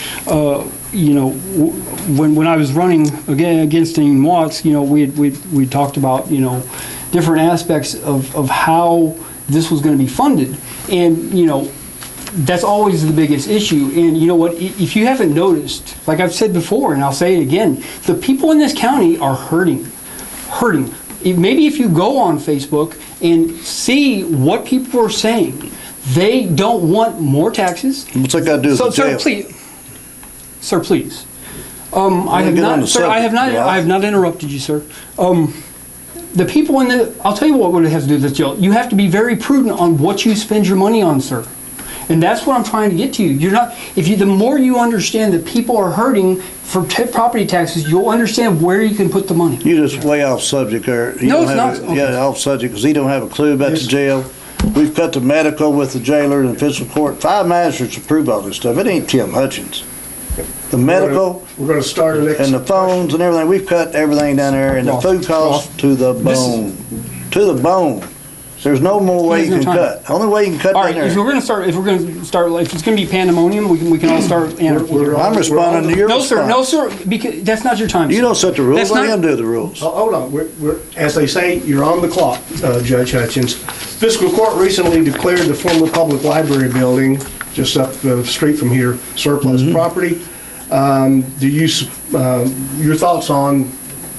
When I was running against Dean Watts, we talked about different aspects of how this was going to be funded, and that's always the biggest issue. And you know what? If you haven't noticed, like I've said before, and I'll say it again, the people in this county are hurting. Maybe if you go on Facebook and see what people are saying, they don't want more taxes. What's that got to do with the jail? Sir, please. I have not interrupted you, sir. The people I'll tell you what it has to do with this jail. You have to be very prudent on what you spend your money on, sir. And that's what I'm trying to get to you. The more you understand that people are hurting for property taxes, you'll understand where you can put the money. You just way off subject there. No, it's not. Yeah, off subject, because he don't have a clue about the jail. We've cut the medical with the jailer and fiscal court. 5 magistrates approve all this stuff. It ain't Tim Hutchins. The medical, We're going to start the next and the phones and everything, we've cut everything down there, and the food costs to the bone. To the bone. There's no more way you can cut. Only way you can cut All down right, there. if it's going to be pandemonium, we can all start. I'm responding to your response. No, sir, because that's not your time. You sir. don't set the rules, That's let not- him do the rules. Hold on. We're, as they say, you're on the clock, Judge Hutchins. Fiscal Court recently declared the former public library building just up the street from here surplus property. Your thoughts on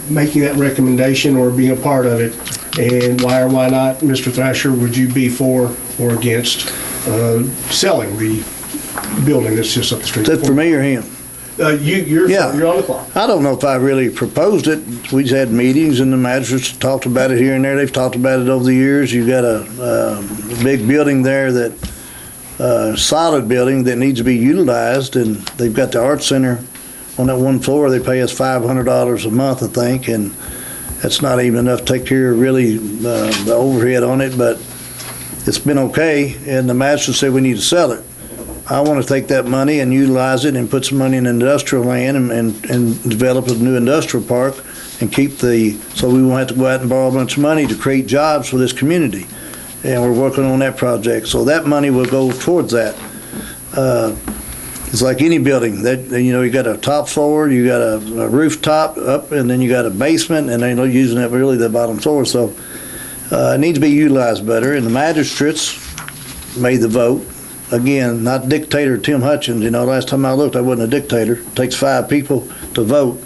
making that recommendation or being a part of it? And why or why not, Mr. Thrasher, would you be for or against selling the building that's just up the street? Is that for me or him? You're on the clock. I don't know if I really proposed it. We just had meetings and the magistrates talked about it here and there. They've talked about it over the years. You've got a big building there solid building that needs to be utilized, and they've got the art center on that one floor. They pay us $500 a month, I think, and that's not even enough to take care of really the overhead on it, but it's been okay, and the magistrate said we need to sell it. I want to take that money and utilize it and put some money in industrial land and develop a new industrial park and so we won't have to go out and borrow a bunch of money to create jobs for this community. And we're working on that project. So that money will go towards that. It's like any building that, you got a top floor, you got a rooftop up, and then you got a basement, and they're not using that really the bottom floor. So it needs to be utilized better. And the magistrates made the vote. Again, not dictator Tim Hutchins. Last time I looked, I wasn't a dictator. It takes 5 people to vote.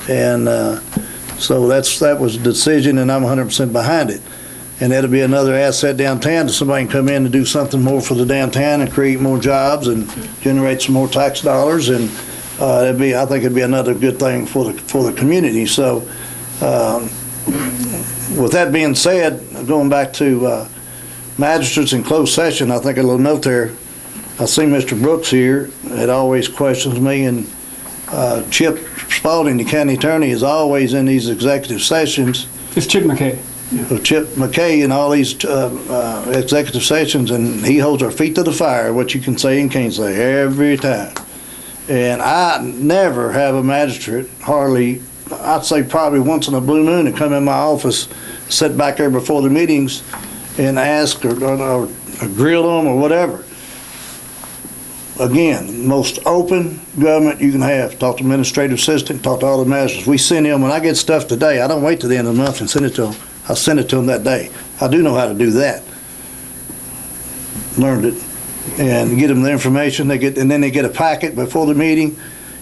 And so that was the decision, and I'm 100% behind it. And that'll be another asset downtown, that somebody can come in and do something more for the downtown and create more jobs and generate some more tax dollars. And I think it'd be another good thing for the community. So with that being said, going back to magistrates in closed session, I think a little note there. I see Mr. Brooks here. It always questions me, and Chip Spalding, the county attorney, is always in these executive sessions. It's Chip McKay. Chip McKay in all these executive sessions, and he holds our feet to the fire, what you can say and can't say, every time. And I never have a magistrate, hardly, I'd say probably once in a blue moon, to come in my office, sit back there before the meetings and ask or grill them or whatever. Again, most open government you can have. Talk to administrative assistant, talk to all the magistrates. We send them, when I get stuff today, I don't wait till the end of the month and send it to them. I send it to them that day. I do know how to do that. Learned it. And get them the information. And then they get a packet before the meeting,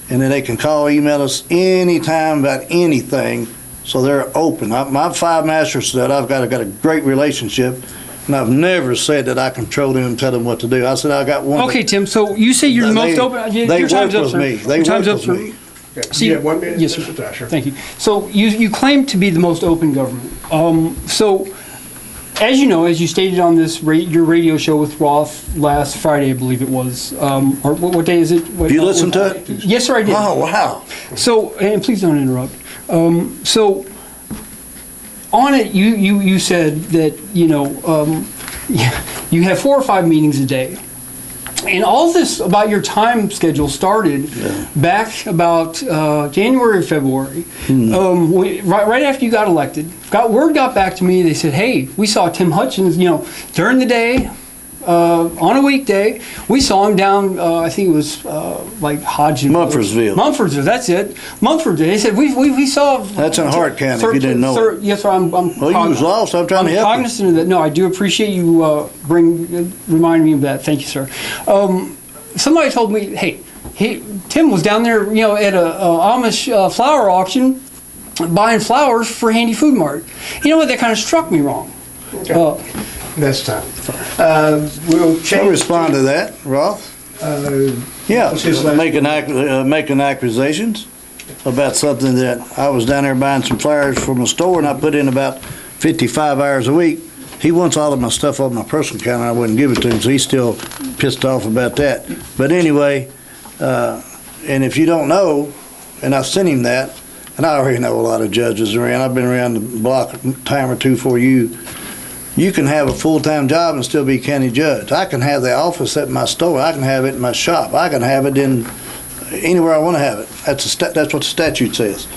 and then they can call, email us anytime about anything. So they're open. My 5 magistrates that I've got a great relationship, and I've never said that I control them and tell them what to do. I said I got one. Okay, Tim. So you say you're the most open. Your time's up, sir. Your time's up, sir. See, you have 1 minute, yes, Mr. Thrasher. Thank you. So you claim to be the most open government. So as you know, as you stated on this your radio show with Roth last Friday, I believe it was, or what day is it? You listened to it? Yes, sir, I did. Oh, wow. So, and please don't interrupt. So, on it, you said that, you have 4 or 5 meetings a day. And all this about your time schedule started back about January or February, right after you got elected. Word got back to me. They said, "Hey, we saw Tim Hutchins. During the day, on a weekday, we saw him down. I think it was like Hodgins, Mumfordsville. That's it. Mumfordsville. They said we saw. That's in Hart County. If you didn't know it. Yes, sir. I'm you was lost. I'm trying to help you. Cognizant of that. No, I do appreciate you reminding me of that. Thank you, sir. Somebody told me, hey, Tim was down there, at a Amish flower auction, buying flowers for Handy Food Mart. You know what? That kind of struck me wrong. Okay. That's time. I'll respond to that, Roth. Making accusations about something that I was down there buying some flowers from a store, and I put in about 55 hours a week. He wants all of my stuff on my personal account, and I wouldn't give it to him, so he's still pissed off about that. But anyway, and if you don't know, and I've sent him that, and I already know a lot of judges around. I've been around the block a time or two for you. You can have a full-time job and still be county judge. I can have the office at my store. I can have it in my shop. I can have it in anywhere I want to have it. That's what the statute says.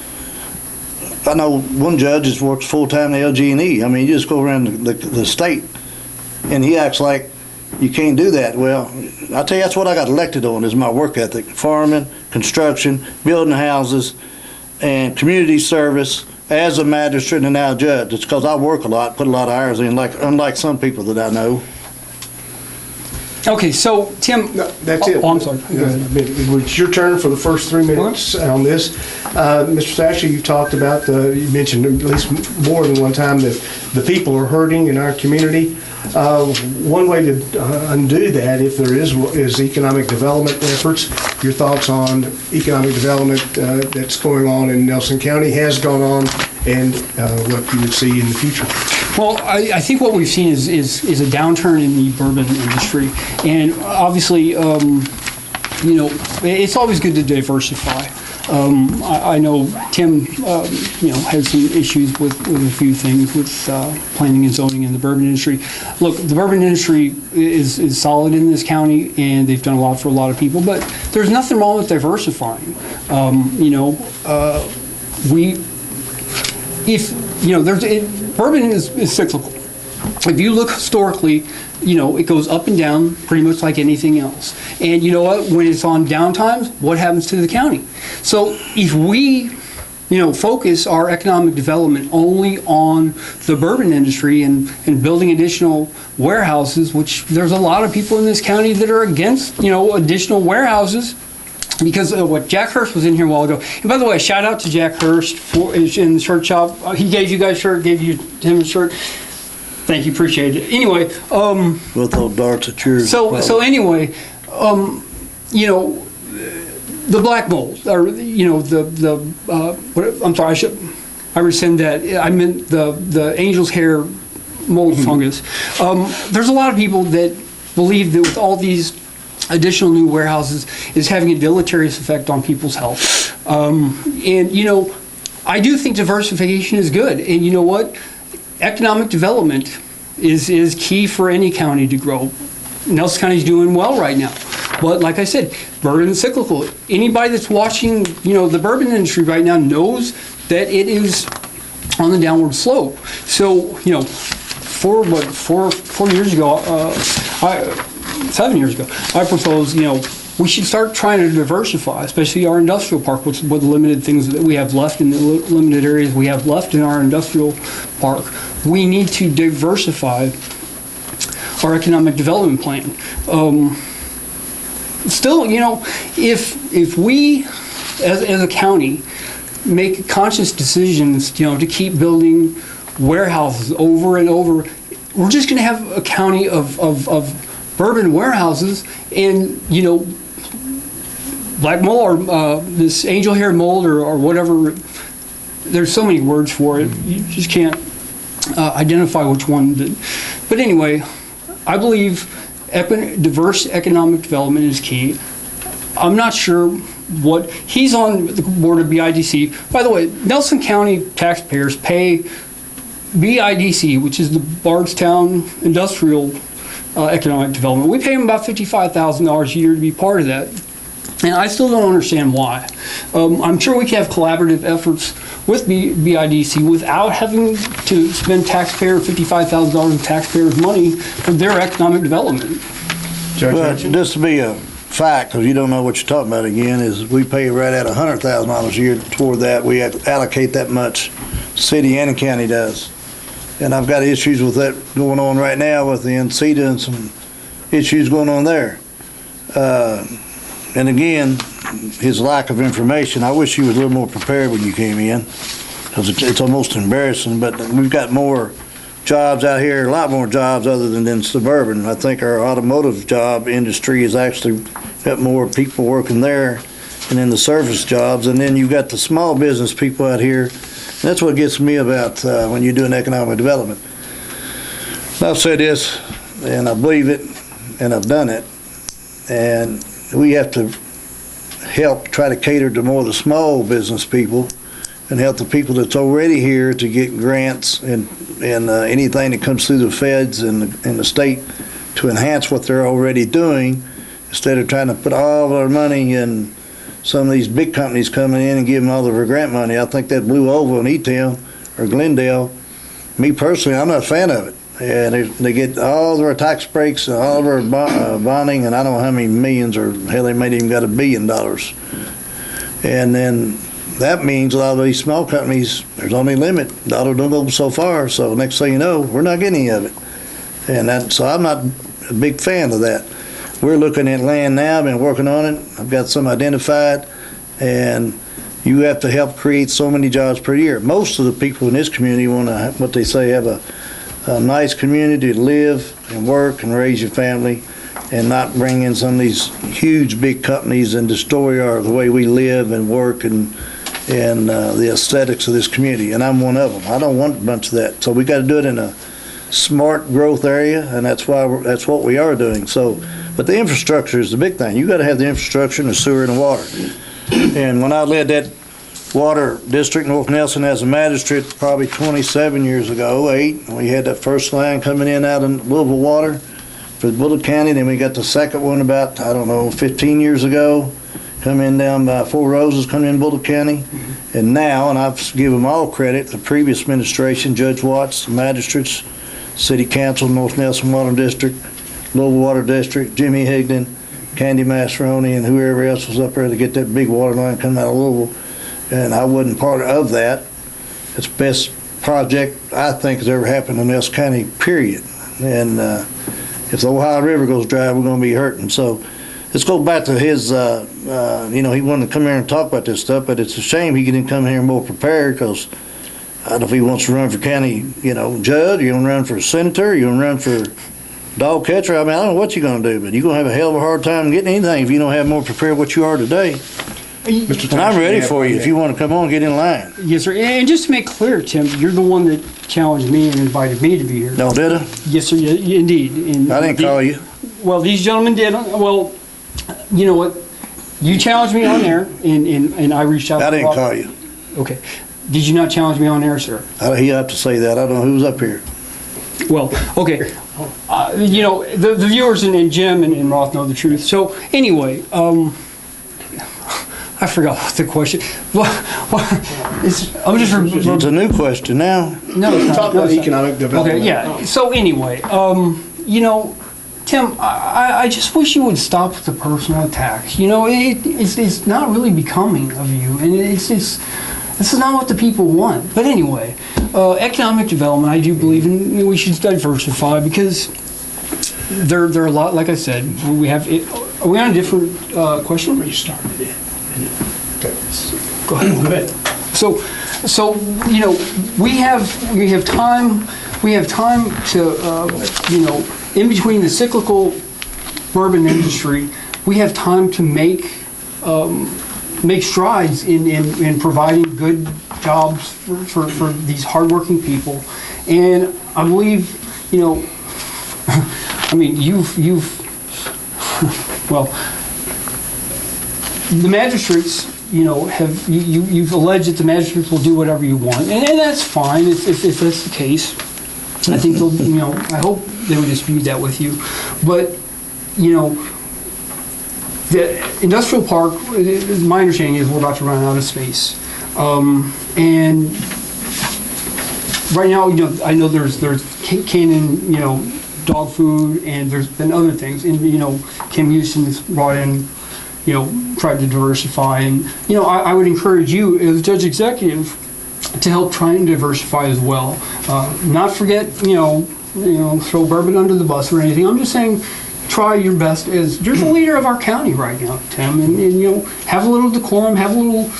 I know one judge that works full-time in LG&E. I mean, you just go around the state, and he acts like you can't do that. Well, I tell you, that's what I got elected on, is my work ethic. Farming, construction, building houses, and community service as a magistrate and now a judge. It's because I work a lot, put a lot of hours in, unlike some people that I know. Okay, so Tim, that's it. Oh, I'm sorry. Go ahead. It's your turn for the first 3 minutes on this. Mr. Thrasher, you talked about, you mentioned at least more than one time that the people are hurting in our community. One way to undo that, if there is economic development efforts. Your thoughts on economic development that's going on in Nelson County, has gone on, and what you would see in the future. Well, I think what we've seen is a downturn in the bourbon industry, and obviously, it's always good to diversify. I know Tim, has some issues with a few things with planning and zoning in the bourbon industry. Look, the bourbon industry is solid in this county, and they've done a lot for a lot of people. But there's nothing wrong with diversifying. Bourbon is cyclical. If you look historically, it goes up and down pretty much like anything else. And you know what? When it's on down times, what happens to the county? So if we, focus our economic development only on the bourbon industry and building additional warehouses, which there's a lot of people in this county that are against, additional warehouses, because what Jack Hurst was in here a while ago. And by the way, shout out to Jack Hurst in the shirt shop. He gave you guys a shirt, gave him a shirt. Thank you, appreciate it. Anyway, we'll throw darts at yours. So anyway, the black mold, or I'm sorry, I rescind that. I meant the angel's hair mold fungus. There's a lot of people that believe that with all these additional new warehouses is having a deleterious effect on people's health. I do think diversification is good. And you know what? Economic development is key for any county to grow. Nelson County is doing well right now. But like I said, bourbon is cyclical. Anybody that's watching, the bourbon industry right now knows that it is on the downward slope. So, 4 years ago, 7 years ago, I proposed, we should start trying to diversify, especially our industrial park, with the limited things that we have left in the limited areas we have left in our industrial park. We need to diversify our economic development plan. Still, if we, as a county, make conscious decisions, to keep building warehouses over and over, we're just going to have a county of bourbon warehouses, and black mold or this angel hair mold or whatever. There's so many words for it. You just can't identify which one did. But anyway, I believe diverse economic development is key. I'm not sure what, he's on the board of BIDC. By the way, Nelson County taxpayers pay BIDC, which is the Bardstown Industrial Economic Development. We pay them about $55,000 a year to be part of that. And I still don't understand why. I'm sure we can have collaborative efforts with BIDC without having to spend $55,000 in taxpayers' money for their economic development. Judge Well, Hutchins? just to be a fact, because you don't know what you're talking about again, is we pay right at $100,000 a year toward that. We have to allocate that much, city and the county does. And I've got issues with that going on right now with the NCTA and some issues going on there. And again, his lack of information, I wish he was a little more prepared when you came in, because it's almost embarrassing, but we've got more jobs out here, a lot more jobs other than in suburban. I think our automotive job industry has actually got more people working there and in the service jobs. And then you've got the small business people out here. And that's what gets me about when you're doing economic development. I've said this, and I believe it, and I've done it. And we have to help try to cater to more of the small business people and help the people that's already here to get grants and anything that comes through the feds and the state to enhance what they're already doing, instead of trying to put all of our money in some of these big companies coming in and giving all of our grant money. I think that blew over in E-Town or Glendale. Me personally, I'm not a fan of it. And they get all of our tax breaks and all of our bonding, and I don't know how many millions, or hell, they might even got $1 billion. And then that means a lot of these small companies, there's only a limit. Dollar don't go so far, so next thing you know, we're not getting any of it. And so I'm not a big fan of that. We're looking at land now, I've been working on it. I've got some identified, and you have to help create so many jobs per year. Most of the people in this community want to, what they say, have a nice community to live and work and raise your family, and not bring in some of these huge big companies and destroy the way we live and work and the aesthetics of this community. And I'm one of them. I don't want a bunch of that. So we got to do it in a smart growth area, and that's what we are doing. So, but the infrastructure is the big thing. You got to have the infrastructure and the sewer and the water. And when I led that water district, North Nelson, as a magistrate, probably 27 years ago, we had that first line coming in out of Louisville Water for Bullitt County. Then we got the second one about, 15 years ago, coming down by Four Roses, coming in Bullitt County. And now, and I've given them all credit, the previous administration, Judge Watts, the magistrates, City Council, North Nelson Water District, Louisville Water District, Jimmy Higdon, Candy Masseroni, and whoever else was up there to get that big water line coming out of Louisville. And I wasn't part of that. It's the best project I think has ever happened in Nelson County, period. And if the Ohio River goes dry, we're going to be hurting. So let's go back to his, he wanted to come here and talk about this stuff, but it's a shame he didn't come here more prepared, because I don't know if he wants to run for county, judge, you want to run for senator, you want to run for dog catcher. I mean, I don't know what you're going to do, but you're going to have a hell of a hard time getting anything if you don't have more prepared what you are today. Mr. And I'm ready for you. If you want to come on, get in line. Yes, sir. And just to make clear, Tim, you're the one that challenged me and invited me to be here. No, did I? Yes, sir. Indeed. And I didn't call you. Well, these gentlemen did. Well, you know what? You challenged me on air, and I reached out. I didn't call you. Okay. Did you not challenge me on air, sir? He have to say that. I don't know who's up here. Well, okay. The viewers and Jim and Roth know the truth. So anyway, I forgot what the question. It's a new question now. No, it's not. Talk about economic development. Okay, yeah. So anyway, Tim, I just wish you would stop with the personal attacks. It's not really becoming of you, and this is not what the people want. But anyway, economic development, I do believe in. We should diversify, because there are a lot. Like I said, we have. Are we on a different question? You started it. Okay. Go ahead. So we have time. We have time to in between the cyclical bourbon industry, we have time to make strides in providing good jobs for these hardworking people. And I believe, I mean, well, the magistrates, you've alleged that the magistrates will do whatever you want, and that's fine if that's the case. I think they'll, I hope they would dispute that with you, but the industrial park, my understanding is we're about to run out of space, and right now, I know there's Cannon, dog food, and there's been other things, and Kim Houston's brought in, tried to diversify, and I would encourage you as Judge Executive to help try and diversify as well. Not forget, throw bourbon under the bus or anything. I'm just saying, try your best as you're the leader of our county right now, Tim, and have a little decorum, have a little,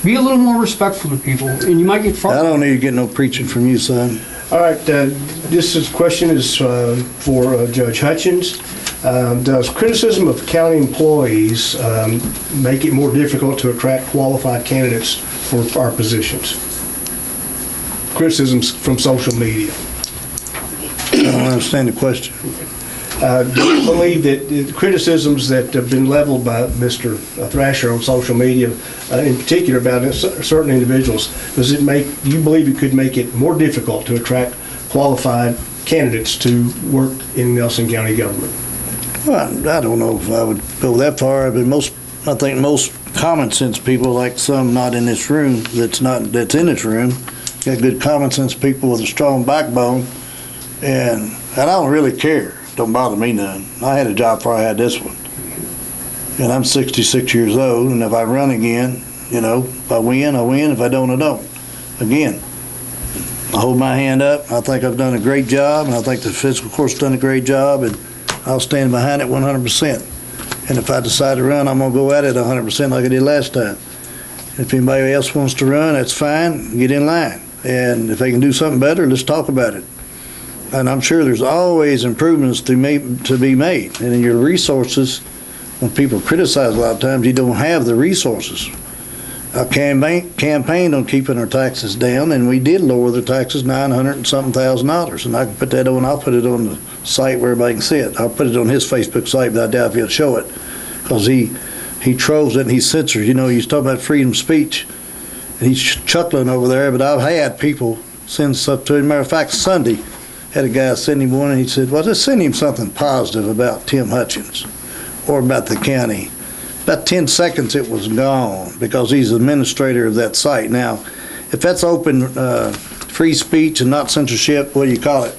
be a little more respectful to people, and you might get I don't need to get no preaching from you, son. All right, this question is for Judge Hutchins. Does criticism of county employees make it more difficult to attract qualified candidates for our positions? Criticisms from social media. I don't understand the question. Do you believe that the criticisms that have been leveled by Mr. Thrasher on social media, in particular about certain individuals, do you believe it could make it more difficult to attract qualified candidates to work in Nelson County government? Well, I don't know if I would go that far, but I think most common sense people, like some not in this room, that's in this room, got good common sense people with a strong backbone, and I don't really care. Don't bother me none. I had a job before I had this one. And I'm 66 years old, and if I run again, if I win, I win. If I don't, I don't. Again, I hold my hand up. I think I've done a great job, and I think the fiscal court's done a great job, and I'll stand behind it 100%. And if I decide to run, I'm going to go at it 100% like I did last time. If anybody else wants to run, that's fine. Get in line. And if they can do something better, let's talk about it. And I'm sure there's always improvements to be made. And in your resources, when people criticize a lot of times, you don't have the resources. I campaigned on keeping our taxes down, and we did lower the taxes $900 and something thousand. And I can put that on. I'll put it on the site where everybody can see it. I'll put it on his Facebook site, but I doubt if he'll show it, because he trolls it and he censors. He's talking about freedom of speech, and he's chuckling over there. But I've had people send stuff to him. Matter of fact, Sunday, had a guy send him one, and he said, well, just send him something positive about Tim Hutchins or about the county. About 10 seconds it was gone, because he's the administrator of that site. Now, if that's open free speech and not censorship, what do you call it?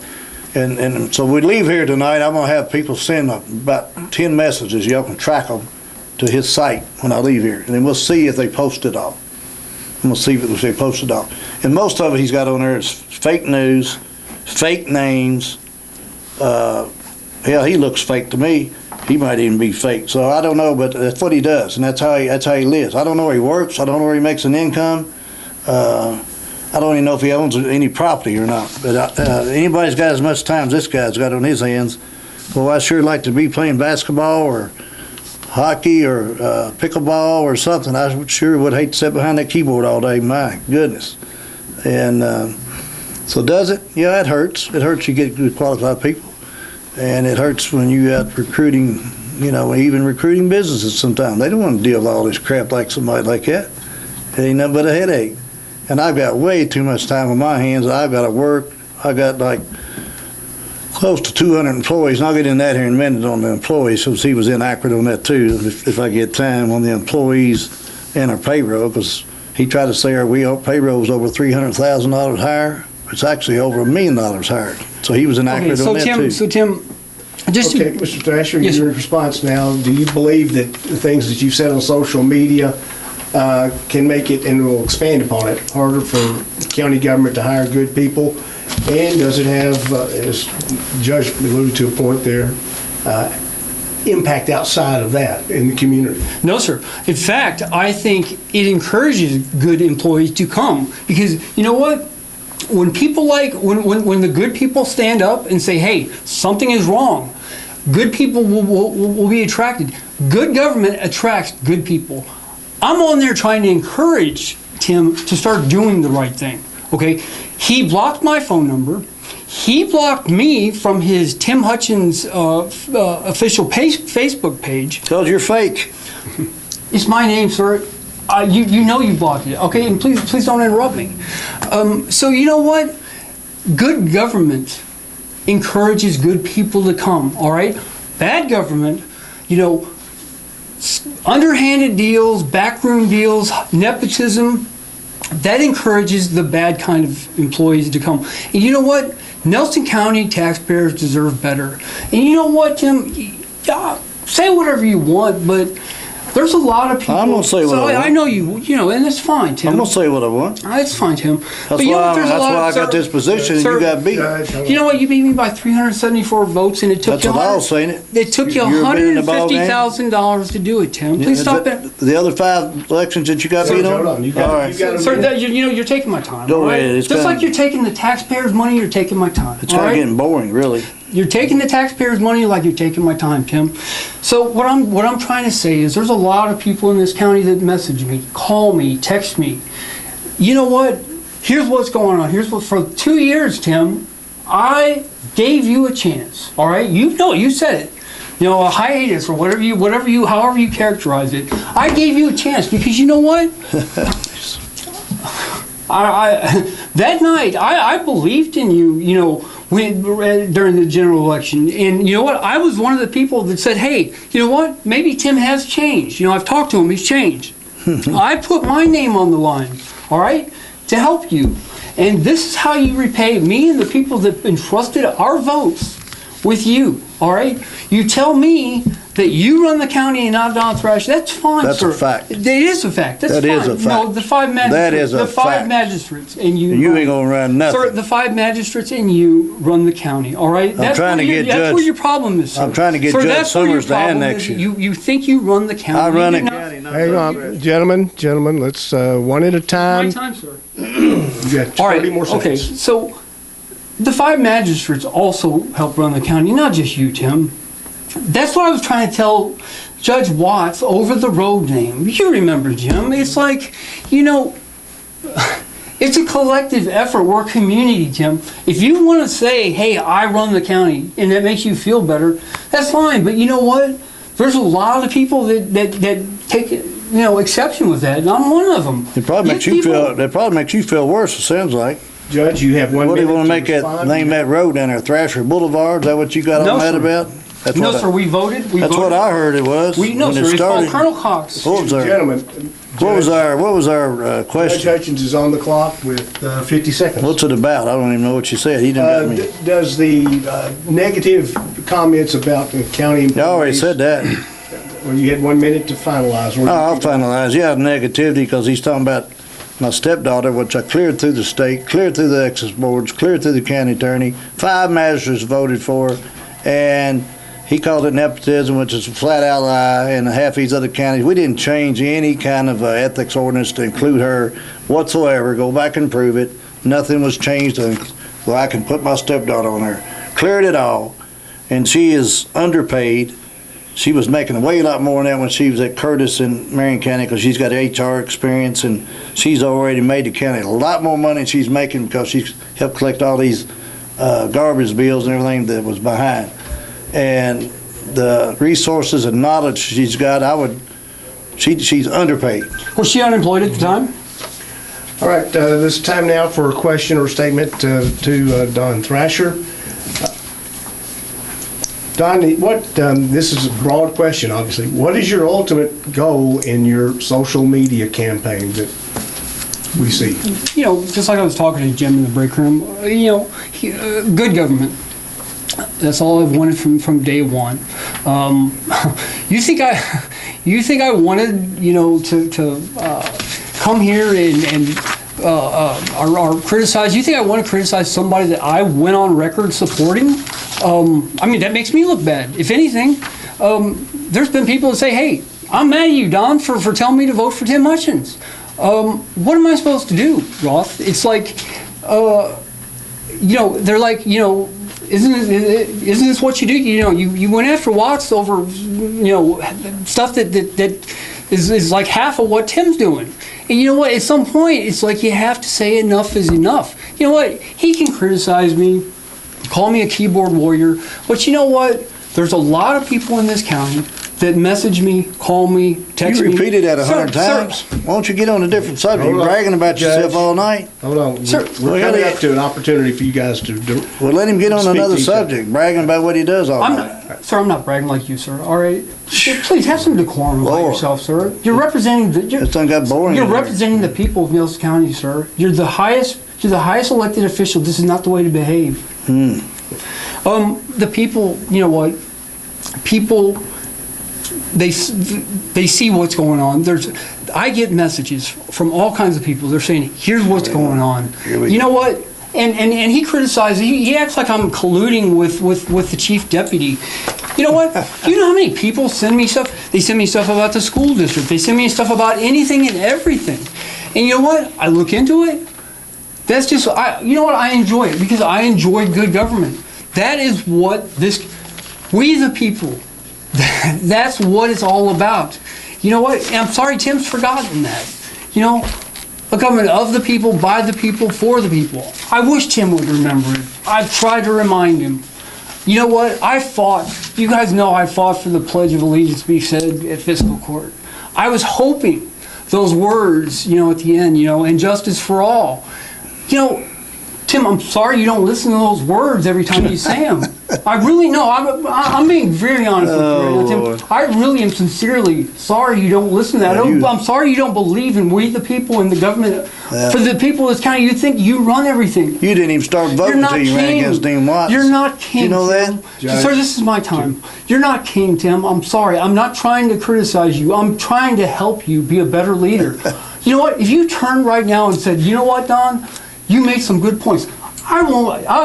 And so we leave here tonight, I'm going to have people send about 10 messages. Y'all can track them to his site when I leave here. And then we'll see if they post it all. I'm going to see if they post it all. And most of it he's got on there is fake news, fake names. Hell, he looks fake to me. He might even be fake. So I don't know, but that's what he does, and that's how he lives. I don't know where he works. I don't know where he makes an income. I don't even know if he owns any property or not. But anybody's got as much time as this guy's got on his hands. Well, I sure like to be playing basketball or hockey or pickleball or something. I sure would hate to sit behind that keyboard all day. My goodness. And so does it? Yeah, it hurts. It hurts you get good qualified people. And it hurts when you out recruiting, even recruiting businesses sometimes. They don't want to deal with all this crap like somebody like that. It ain't nothing but a headache. And I've got way too much time on my hands. I've got to work. I got like close to 200 employees. And I'll get in that here in a minute on the employees, since he was inaccurate on that too, if I get time on the employees and our payroll, because he tried to say our payroll was over $300,000 higher. It's actually over $1 million higher. So he was inaccurate on that too. So Tim, just okay, Mr. Thrasher, yes, your response now. Do you believe that the things that you've said on social media can make it, and we'll expand upon it, harder for county government to hire good people? And does it have, as the judge alluded to a point there, impact outside of that in the community? No, sir. In fact, I think it encourages good employees to come, because you know what? When people when the good people stand up and say, hey, something is wrong, good people will be attracted. Good government attracts good people. I'm on there trying to encourage Tim to start doing the right thing. Okay, he blocked my phone number. He blocked me from his Tim Hutchins official Facebook page. Because you're fake. It's my name, sir. You know you blocked it, okay? And please don't interrupt me. So you know what? Good government encourages good people to come, all right? Bad government, underhanded deals, backroom deals, nepotism, that encourages the bad kind of employees to come. And you know what? Nelson County taxpayers deserve better. And you know what, Tim? Say whatever you want, but there's a lot of people. I'm gonna say what I want. I know and it's fine, Tim. I'm gonna say what I want. It's fine, Tim. That's why I got this position, and you got beat. You know what? You beat me by 374 votes, and it took That's what I was saying. It took you $150,000 to do it, Tim. Please stop it. The other 5 elections that you got beat on? Hold on. All right. Sir, you're taking my time. Go all right? ahead. It's Just kinda- like you're taking the taxpayers' money, you're taking my time. It's all kind of right? getting boring, really. You're taking the taxpayers' money like you're taking my time, Tim. So what I'm trying to say is there's a lot of people in this county that message me, call me, text me. You know what? Here's what's going on. Here's what, for 2 years, Tim, I gave you a chance. All right? You said it. A hiatus or however you characterize it. I gave you a chance because you know what? That night I believed in you. During the general election, and you know what? I was one of the people that said, "Hey, you know what? Maybe Tim has changed. I've talked to him; he's changed." I put my name on the line, all right, to help you, and this is how you repay me and the people that entrusted our votes with you. All right, you tell me that you run the county and not Don Thrasher. That's fine, That's sir. a fact. It is a fact. That's That fine. is a fact. No, the 5 magistrates. That is a the 5 fact. magistrates, and you. You ain't gonna run nothing. Sir, the 5 magistrates and you run the county. All right. I'm trying to get That's where your problem is, sir. I'm trying to get Sir, Judge that's where your Summers to problem annex is. you. You think you run the county. I run You a do not. county. not Hang Judge on, gentlemen, let's one at a My time. time, sir. You got All 30 right. more Okay. seconds. So the 5 magistrates also help run the county, not just you, Tim. That's what I was trying to tell Judge Watts over the road name. You remember, Jim. It's like, it's a collective effort. We're a community, Tim. If you want to say, hey, I run the county, and that makes you feel better, that's fine. But you know what? There's a lot of people that take exception with that, and I'm one of them. It probably makes you feel. It probably makes you feel worse. It sounds like. Judge, you have 1 minute. What do you want to make that respond. name that road down there? Thrasher Boulevard? Is that what you got No, on that sir. about? That's No, what sir, we voted. That's what I heard it was. No, when sir, it it's called started. Colonel Cox. What was our Gentlemen, What was Judge our Judge question? Hutchins is on the clock with 50 seconds. What's it about? I don't even know what you said. He didn't get me. Does the negative comments about the county employees? I already said that. Well, you had 1 minute to finalize. Oh, I'll finalize. Yeah, negativity because he's talking about my stepdaughter, which I cleared through the state, cleared through the excess boards, cleared through the county attorney. 5 magistrates voted for her, and he called it nepotism, which is a flat-out lie, and half these other counties. We didn't change any kind of ethics ordinance to include her whatsoever. Go back and prove it. Nothing was changed so I can put my stepdaughter on her. Cleared it all, and she is underpaid. She was making a way lot more than that when she was at Curtis in Marion County because she's got HR experience, and she's already made the county a lot more money than she's making because she's helped collect all these garbage bills and everything that was behind. And the resources and knowledge she's got, she's underpaid. Was she unemployed at the time? All right, this is time now for a question or statement to Don Thrasher. Don, this is a broad question, obviously. What is your ultimate goal in your social media campaign that we see? Just like I was talking to Jim in the break room, good government. That's all I've wanted from day one. You think I wanted, to come here and criticize? You think I want to criticize somebody that I went on record supporting? That makes me look bad. If anything, there's been people that say, hey, I'm mad at you, Don, for telling me to vote for Tim Hutchins. What am I supposed to do, Roth? It's like, they're like, isn't this what you do? You went after Watts over, stuff that is like half of what Tim's doing. And you know what? At some point, it's like you have to say enough is enough. You know what? He can criticize me, call me a keyboard warrior, but you know what? There's a lot of people in this county that message me, call me, text me. You repeated that 100 times. Sir. Why don't you get on a different subject? Hold You're on, bragging about Judge. yourself all night. Hold on. Sir. We're coming up to an opportunity for you guys to do. Well, let him get on Speak another to each other. subject, bragging about what he does all night. Sir, I'm not bragging like you, sir. All right, please have some decorum about Lord. yourself, sir. You're representing the. This thing got boring. You're in there. representing the people of Mills County, sir. You're the highest. You're the highest elected official. This is not the way to behave. The people. You know what? People. They see what's going on. I get messages from all kinds of people. They're saying, "Here's what's going on." You know what? And he criticizes. He acts like I'm colluding with the chief deputy. You know what? You know how many people send me stuff? They send me stuff about the school district. They send me stuff about anything and everything. And you know what? I look into it. That's just, you know what? I enjoy it because I enjoy good government. That is what we the people, that's what it's all about. You know what? And I'm sorry Tim's forgotten that. You know, a government of the people, by the people, for the people. I wish Tim would remember it. I've tried to remind him. You know what? I fought. You guys know I fought for the Pledge of Allegiance to be said at fiscal court. I was hoping those words, you know, at the end, you know, and justice for all. You know, Tim, I'm sorry you don't listen to those words every time you say them. I really know. I'm being very honest with you right now, Tim. I really am sincerely sorry you don't listen to that. I'm sorry you don't believe in we the people and the government. For the people of this county, you think you run everything. You didn't even start voting until you ran against Dean Watts. You're not king. You know Tim. that? Sir, this is my time. You're not king, Tim. I'm sorry. I'm not trying to criticize you. I'm trying to help you be a better leader. You know what? If you turned right now and said, you know what, Don? You made some good points. I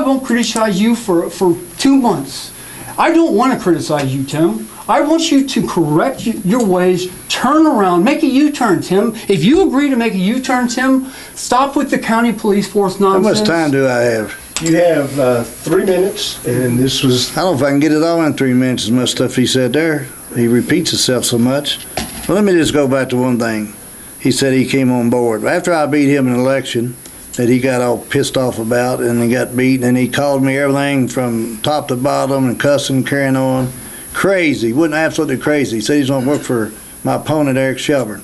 won't criticize you for 2 months. I don't want to criticize you, Tim. I want you to correct your ways, turn around, make a U-turn, Tim. If you agree to make a U-turn, Tim, stop with the county police force nonsense. How much time do I have? You have 3 minutes, and this was. I don't know if I can get it all in 3 minutes, as much stuff he said there. He repeats himself so much. Well, let me just go back to one thing. He said he came on board. After I beat him in an election that he got all pissed off about, and he got beat, and he called me everything from top to bottom and cussing and carrying on. Crazy. Wouldn't absolutely crazy. He said he's going to work for my opponent, Eric Shelburne.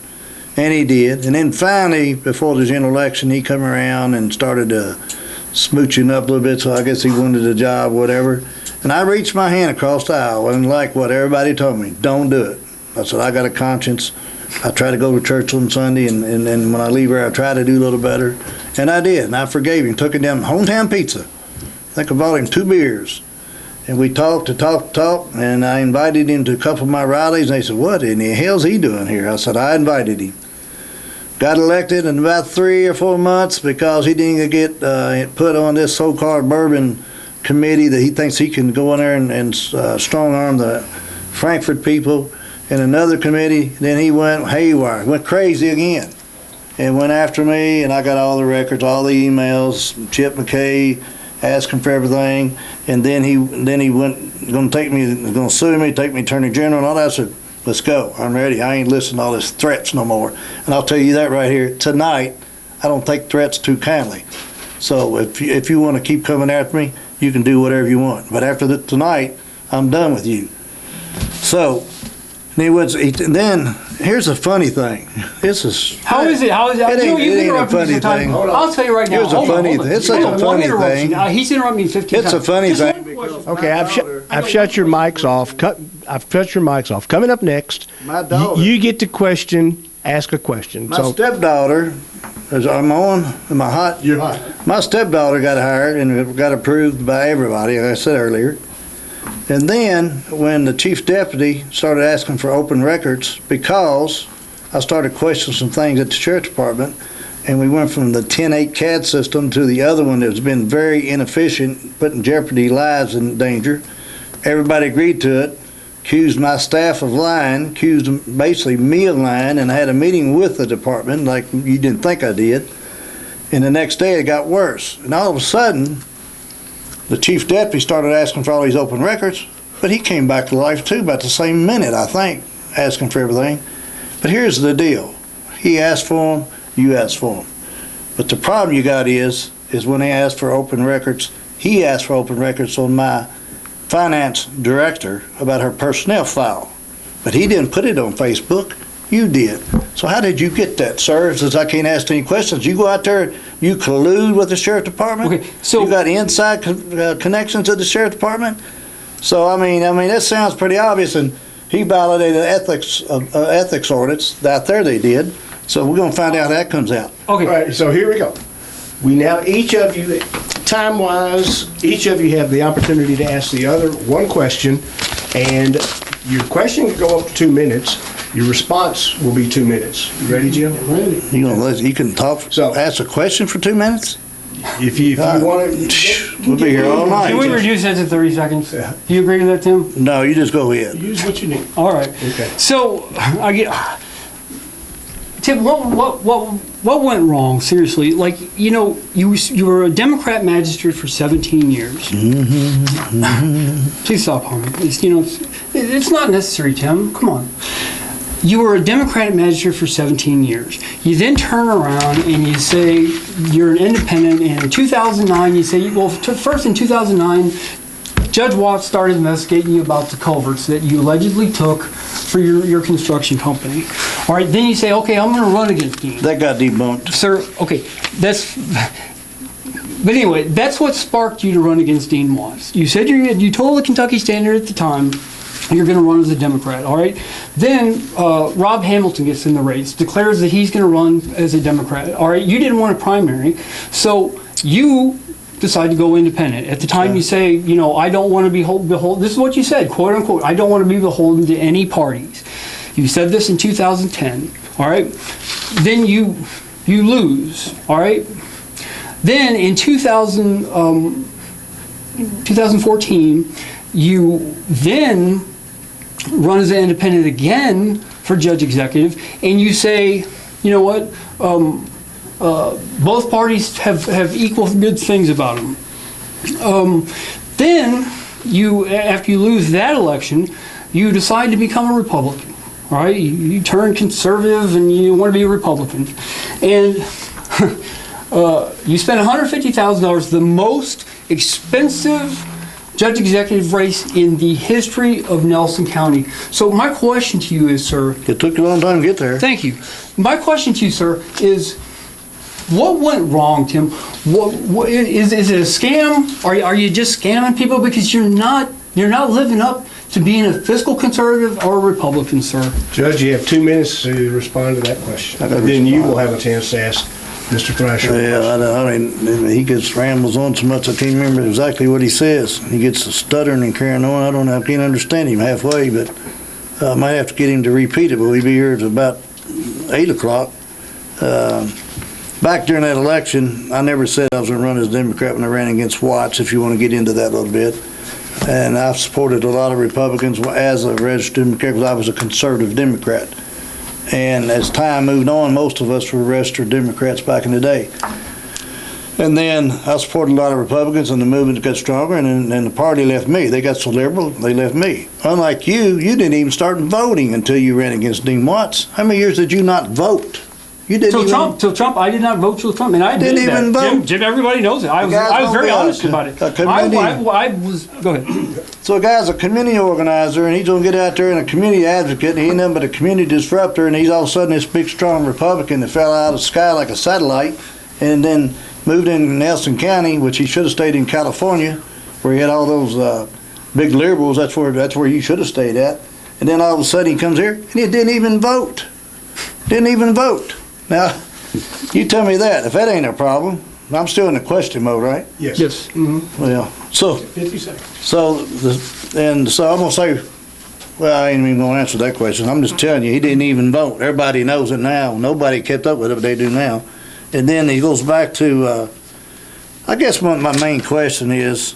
And he did. And then finally, before the general election, he come around and started smooching up a little bit, so I guess he wanted a job, whatever. And I reached my hand across the aisle and like what everybody told me, don't do it. I said, I got a conscience. I try to go to church on Sunday, and when I leave here, I try to do a little better. And I did, and I forgave him. Took him down Hometown Pizza. I think I bought him 2 beers. And we talked, and I invited him to a couple of my rallies, and they said, what in the hell's he doing here? I said, I invited him. Got elected in about 3 or 4 months because he didn't get put on this so-called bourbon committee that he thinks he can go in there and strong-arm the Frankfurt people. In another committee, then he went haywire, went crazy again, and went after me, and I got all the records, all the emails, Chip McKay asking for everything, and then he went, going to sue me, take me attorney general, and all that. I said, let's go, I'm ready, I ain't listening to all this threats no more. And I'll tell you that right here, tonight, I don't take threats too kindly. So if you want to keep coming after me, you can do whatever you want. But after tonight, I'm done with you. So, then here's a funny thing. This is How is it? It ain't a funny thing. I'll tell you right now. Here's a funny thing. It's such a funny thing. He's interrupted me 15 times. It's a funny Just thing. one question. Okay, I've shut your mics off. I've shut your mics off. Coming up next, My daughter. you get to ask a question. My stepdaughter, I'm on, am I hot? You're hot. My stepdaughter got hired and got approved by everybody, like I said earlier. And then when the chief deputy started asking for open records, because I started questioning some things at the sheriff department, and we went from the 10-8 CAD system to the other one that's been very inefficient, putting jeopardy lives in danger. Everybody agreed to it, accused my staff of lying, accused basically me of lying, and I had a meeting with the department like you didn't think I did. And the next day it got worse. And all of a sudden, the chief deputy started asking for all these open records, but he came back to life too about the same minute, I think, asking for everything. But here's the deal. He asked for them, you asked for them. But the problem you got is when they asked for open records, he asked for open records on my finance director about her personnel file. But he didn't put it on Facebook. You did. So how did you get that, sir? Since I can't ask any questions, you go out there, you collude with the sheriff department? Okay, so you got inside connections to the sheriff department? So I mean, that sounds pretty obvious, and he violated ethics ordinance out there. They did. So we're gonna find out how that comes out. Okay. All right, so here we go. We now, each of you, time-wise, each of you have the opportunity to ask the other one question, and your question can go up to 2 minutes. Your response will be 2 minutes. You ready, Jim? Ready. You can talk, So- ask a question for 2 minutes? If you want to, We'll be here all night. Can we reduce that to 30 seconds? Yeah. Do you agree to that, Tim? No, you just go ahead. use what you need. All right. Okay. So I get Tim. What went wrong? Seriously, like you were a Democrat magistrate for 17 years. Please stop harming. It's not necessary, Tim. Come on. You were a Democratic magistrate for 17 years. You then turn around and you say you're an independent, and in 2009 you say, well, first in 2009, Judge Watts started investigating you about the culverts that you allegedly took for your construction company. All right, then you say, okay, I'm going to run against Dean. That got debunked. Sir, okay, but anyway, that's what sparked you to run against Dean Watts. You said you told the Kentucky Standard at the time you're going to run as a Democrat, all right? Then Rob Hamilton gets in the race, declares that he's going to run as a Democrat, all right? You didn't want a primary, so you decide to go independent. At the time you say, I don't want to be beholden. This is what you said, quote unquote, I don't want to be beholden to any parties. You said this in 2010, all right? Then you lose, all right? Then in 2014, you then run as an independent again for Judge-Executive, and you say, you know what, both parties have equal good things about them. Then after you lose that election, you decide to become a Republican. All right, you turn conservative and you want to be a Republican, and you spend $150,000, the most expensive Judge-Executive race in the history of Nelson County. So my question to you is, sir. It took you a long time to get there. Thank you. My question to you, sir, is what went wrong, Tim? What is it a scam? Are you just scamming people because you're not living up to being a fiscal conservative or a Republican, sir? Judge, you have 2 minutes to respond to that question. And then you will have a chance to ask Mr. Thrasher. Yeah, I mean, he gets rambles on so much I can't remember exactly what he says. He gets to stuttering and carrying on. I can't understand him halfway, but I might have to get him to repeat it. But we'll be here at about 8 o'clock. Back during that election, I never said I was going to run as a Democrat when I ran against Watts, if you want to get into that a little bit. And I've supported a lot of Republicans as a registered Democrat because I was a conservative Democrat. And as time moved on, most of us were registered Democrats back in the day. And then I supported a lot of Republicans, and the movement got stronger, and the party left me. They got so liberal, they left me. Unlike you didn't even start voting until you ran against Dean Watts. How many years did you not vote? You didn't Till Trump, I did not vote till Trump, and I didn't even vote. Jim, everybody knows it. I was very honest about it. I was. Go ahead. So a guy's a community organizer, and he's gonna get out there and a community advocate, and he ain't nothing but a community disruptor, and he's all of a sudden this big strong Republican that fell out of the sky like a satellite, and then moved in Nelson County, which he should have stayed in California, where he had all those big liberals. That's where you should have stayed at. And then all of a sudden he comes here and he didn't even vote. Didn't even vote. Now, you tell me that. If that ain't a problem, I'm still in the question mode, right? Yes. Yes. Mm-hmm. Well, so 50 seconds. so I'm gonna say, well, I ain't even gonna answer that question. I'm just telling you, he didn't even vote. Everybody knows it now. Nobody kept up with it, but they do now. And then he goes back to, I guess my main question is,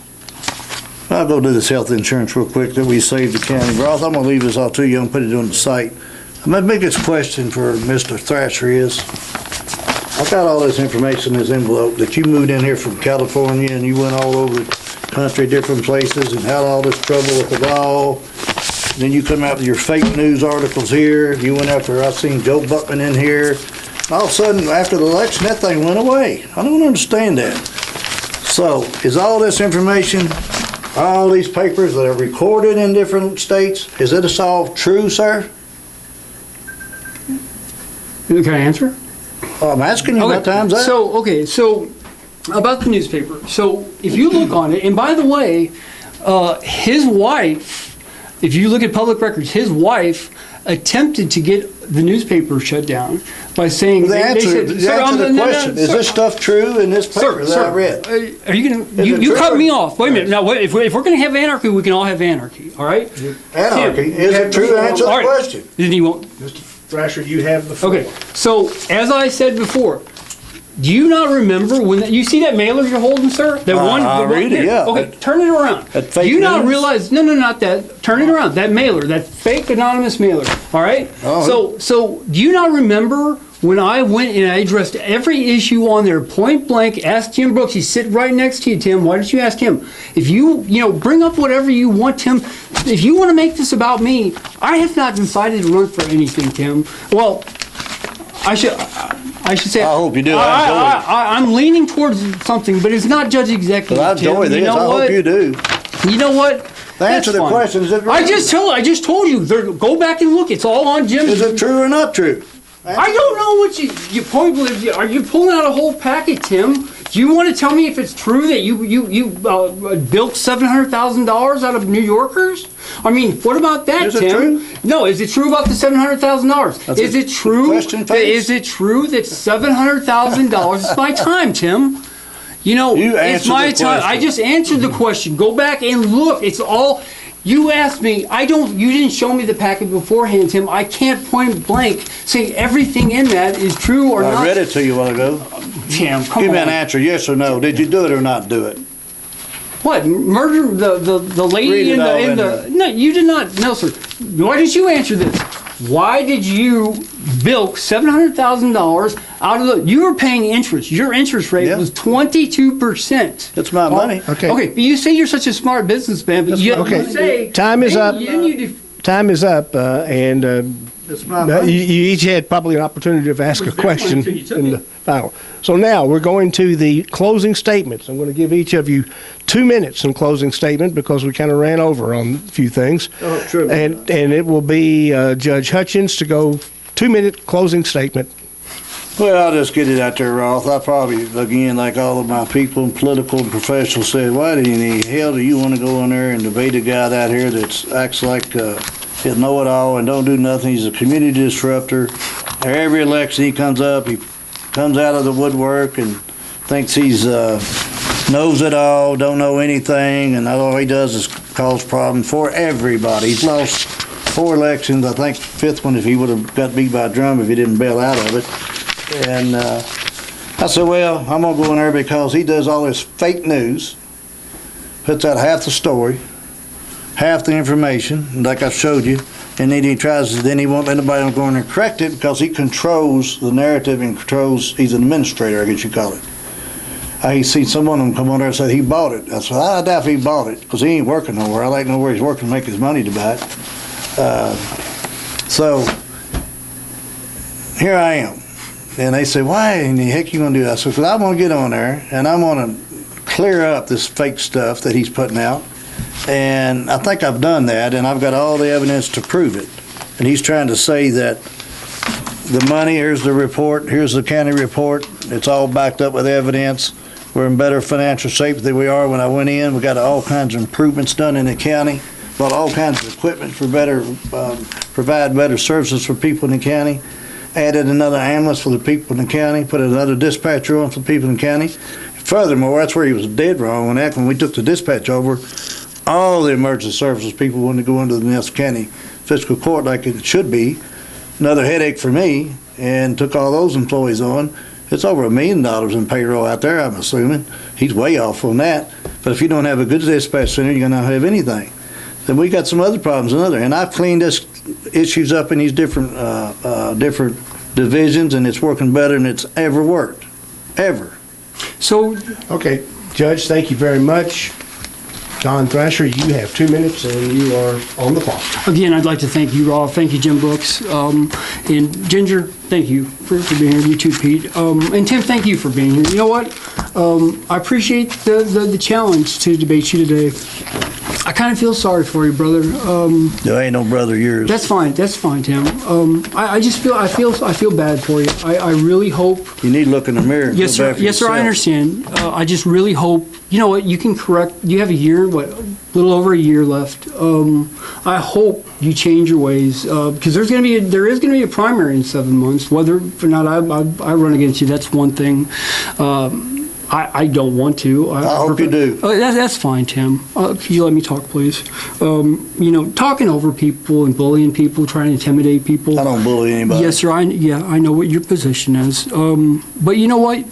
I'll go do this health insurance real quick that we saved the county. Ross, I'm gonna leave this all to you. I'm gonna put it on the site. My biggest question for Mr. Thrasher is, I've got all this information in this envelope that you moved in here from California and you went all over the country, different places, and had all this trouble with the law. Then you come out with your fake news articles here. You went after, I seen Joe Buckman in here. All of a sudden, after the election, that thing went away. I don't understand that. So, is all this information, all these papers that are recorded in different states, is it all true, sir? Can I answer? I'm asking you, what time's up? So about the newspaper. So if you look on it, and by the way, his wife, if you look at public records, his wife attempted to get the newspaper shut down by saying The answer to the question, is this stuff true in this paper that I read? Are you going to, you cut me off. Wait a minute. Now, if we're going to have anarchy, we can all have anarchy, all right? Anarchy, is it true? Answer the question. Then he won't. Mr. Thrasher, you have the floor. Okay, so as I said before, do you not remember when you see that mailer you're holding, sir? That I read it, yeah. Okay, turn it around. That fake Do you not news? realize? No, not that. Turn it around. That mailer, that fake anonymous mailer. All right. Oh. So do you not remember when I went and I addressed every issue on there, point blank? Asked Tim Brooks. He's sitting right next to you, Tim. Why didn't you ask him? If you bring up whatever you want, Tim. If you want to make this about me, I have not decided to run for anything, Tim. Well, I should say. I hope you do. I'm leaning towards something, but it's not Judge-Executive. But I enjoy this. I hope you do. You know what? The answer to the question, is it I just told you. Go back and look. It's all on Jim. Is it true or not true? I don't know what you point. Are you pulling out a whole packet, Tim? Do you want to tell me if it's true that you bilked $700,000 out of New Yorkers? I mean, what about that, Is it Tim? true? No, is it true about the $700,000? Is it true? Is it true that $700,000 is my time, Tim? It's my time. I just answered the question. Go back and look. It's all. You asked me. You didn't show me the packet beforehand, Tim. I can't point blank say everything in that is true or not. I read it to you a while ago. Tim, come on. Give me an answer, yes or no. Did you do it or not do it? What, murder the lady in the no, you did not. No, sir. Why did you answer this? Why did you bilk $700,000 out of the? You were paying interest. Your interest rate was 22%. It's my money. Okay. Okay, but you say you're such a smart businessman, but you say Time is up. You Time is up, and It's my you money. each had probably an opportunity to ask a question in the final. So now we're going to the closing statements. I'm going to give each of you 2 minutes in closing statement because we kind of ran over on a few things. Oh, true. And it will be Judge Hutchins to go 2-minute closing statement. Well, I'll just get it out there, Roth. I probably, again, like all of my people, political and professionals, said, why in the hell do you want to go in there and debate a guy out here that acts like he'll know it all and don't do nothing? He's a community disruptor. Every election he comes up, he comes out of the woodwork and thinks he's knows it all, don't know anything, and all he does is cause problems for everybody. He's lost 4 elections. I think the 5th one if he would have got beat by a drum if he didn't bail out of it. And I said, well, I'm going to go in there because he does all this fake news, puts out half the story, half the information, like I showed you, and then he won't let anybody go in there and correct it because he controls the narrative and he's an administrator, I guess you call it. I seen someone of them come on there and say he bought it. I said, I doubt if he bought it because he ain't working nowhere. I like to know where he's working to make his money to buy it. So here I am. And they say, why in the heck you going to do that? I said, because I'm going to get on there and I'm going to clear up this fake stuff that he's putting out. And I think I've done that, and I've got all the evidence to prove it. And he's trying to say that the money, here's the report, here's the county report, it's all backed up with evidence. We're in better financial shape than we are when I went in. We got all kinds of improvements done in the county, bought all kinds of equipment for provide better services for people in the county. Added another ambulance for the people in the county, put another dispatcher on for the people in the county. Furthermore, that's where he was dead wrong on that. When we took the dispatch over, all the emergency services people wanted to go into the Nelson County Fiscal Court like it should be. Another headache for me, and took all those employees on. It's over $1 million in payroll out there, I'm assuming. He's way off on that. But if you don't have a good dispatch center, you're going to not have anything. Then we got some other problems, and I've cleaned this issues up in these different divisions, and it's working better than it's ever worked, ever. So, Okay, Judge, thank you very much. Don Thrasher, you have 2 minutes and you are on the clock. Again, I'd like to thank you, Rob. Thank you, Jim Brooks. And Ginger, thank you for being here. You too, Pete. And Tim, thank you for being here. You know what? I appreciate the challenge to debate you today. I kind of feel sorry for you, brother. There ain't no brother of yours. That's fine, Tim. I just feel bad for you. I really hope. You need to look in the mirror. And Yes, feel sir. bad for Yes, sir. I yourself. understand. I just really hope. You know what? You can correct. You have a year. A little over a year left. I hope you change your ways because there is going to be a primary in 7 months. Whether or not I run against you, that's one thing. I don't want to. I hope you do. That's fine, Tim. Could you let me talk, please? Talking over people and bullying people, trying to intimidate people. I don't bully anybody. Yes, sir. I know what your position is. But you know what?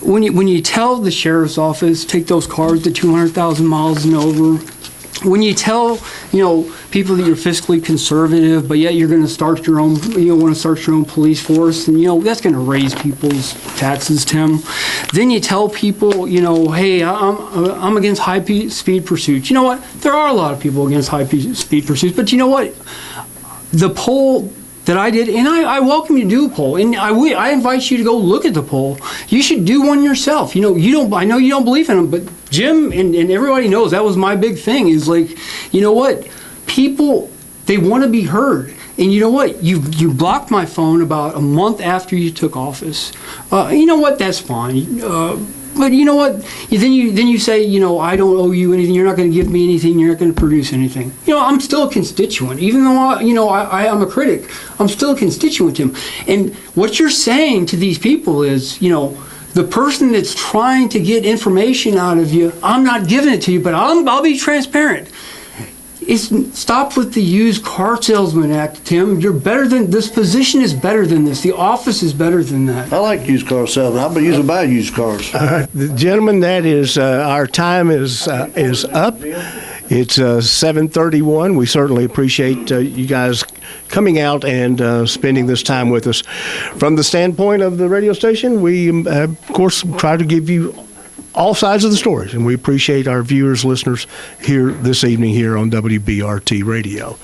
When you tell the sheriff's office, take those cars to 200,000 miles and over, when you tell, people that you're fiscally conservative, but yet you're going to start your own, want to start your own police force, and, that's going to raise people's taxes, Tim. Then you tell people, hey, I'm against high-speed pursuits. You know what? There are a lot of people against high-speed pursuits, but you know what? The poll that I did, and I welcome you to do a poll, and I invite you to go look at the poll. You should do one yourself. I know you don't believe in them, but Jim and everybody knows that was my big thing is like, you know what? People, they want to be heard. And you know what? You blocked my phone about a month after you took office. You know what? That's fine. But you know what? Then you say, I don't owe you anything. You're not going to give me anything. You're not going to produce anything. I'm still a constituent. Even though I am a critic, I'm still a constituent, Tim. And what you're saying to these people is, the person that's trying to get information out of you, I'm not giving it to you, but I'll be transparent. Stop with the used car salesman act, Tim. You're better than this. Position is better than this. The office is better than that. I like used car salesman. I've been used to buy used cars. Gentlemen, that is our time is up. It's 7:31. We certainly appreciate you guys coming out and spending this time with us. From the standpoint of the radio station, we, of course, try to give you all sides of the stories, and we appreciate our viewers, listeners here this evening here on WBRT Radio.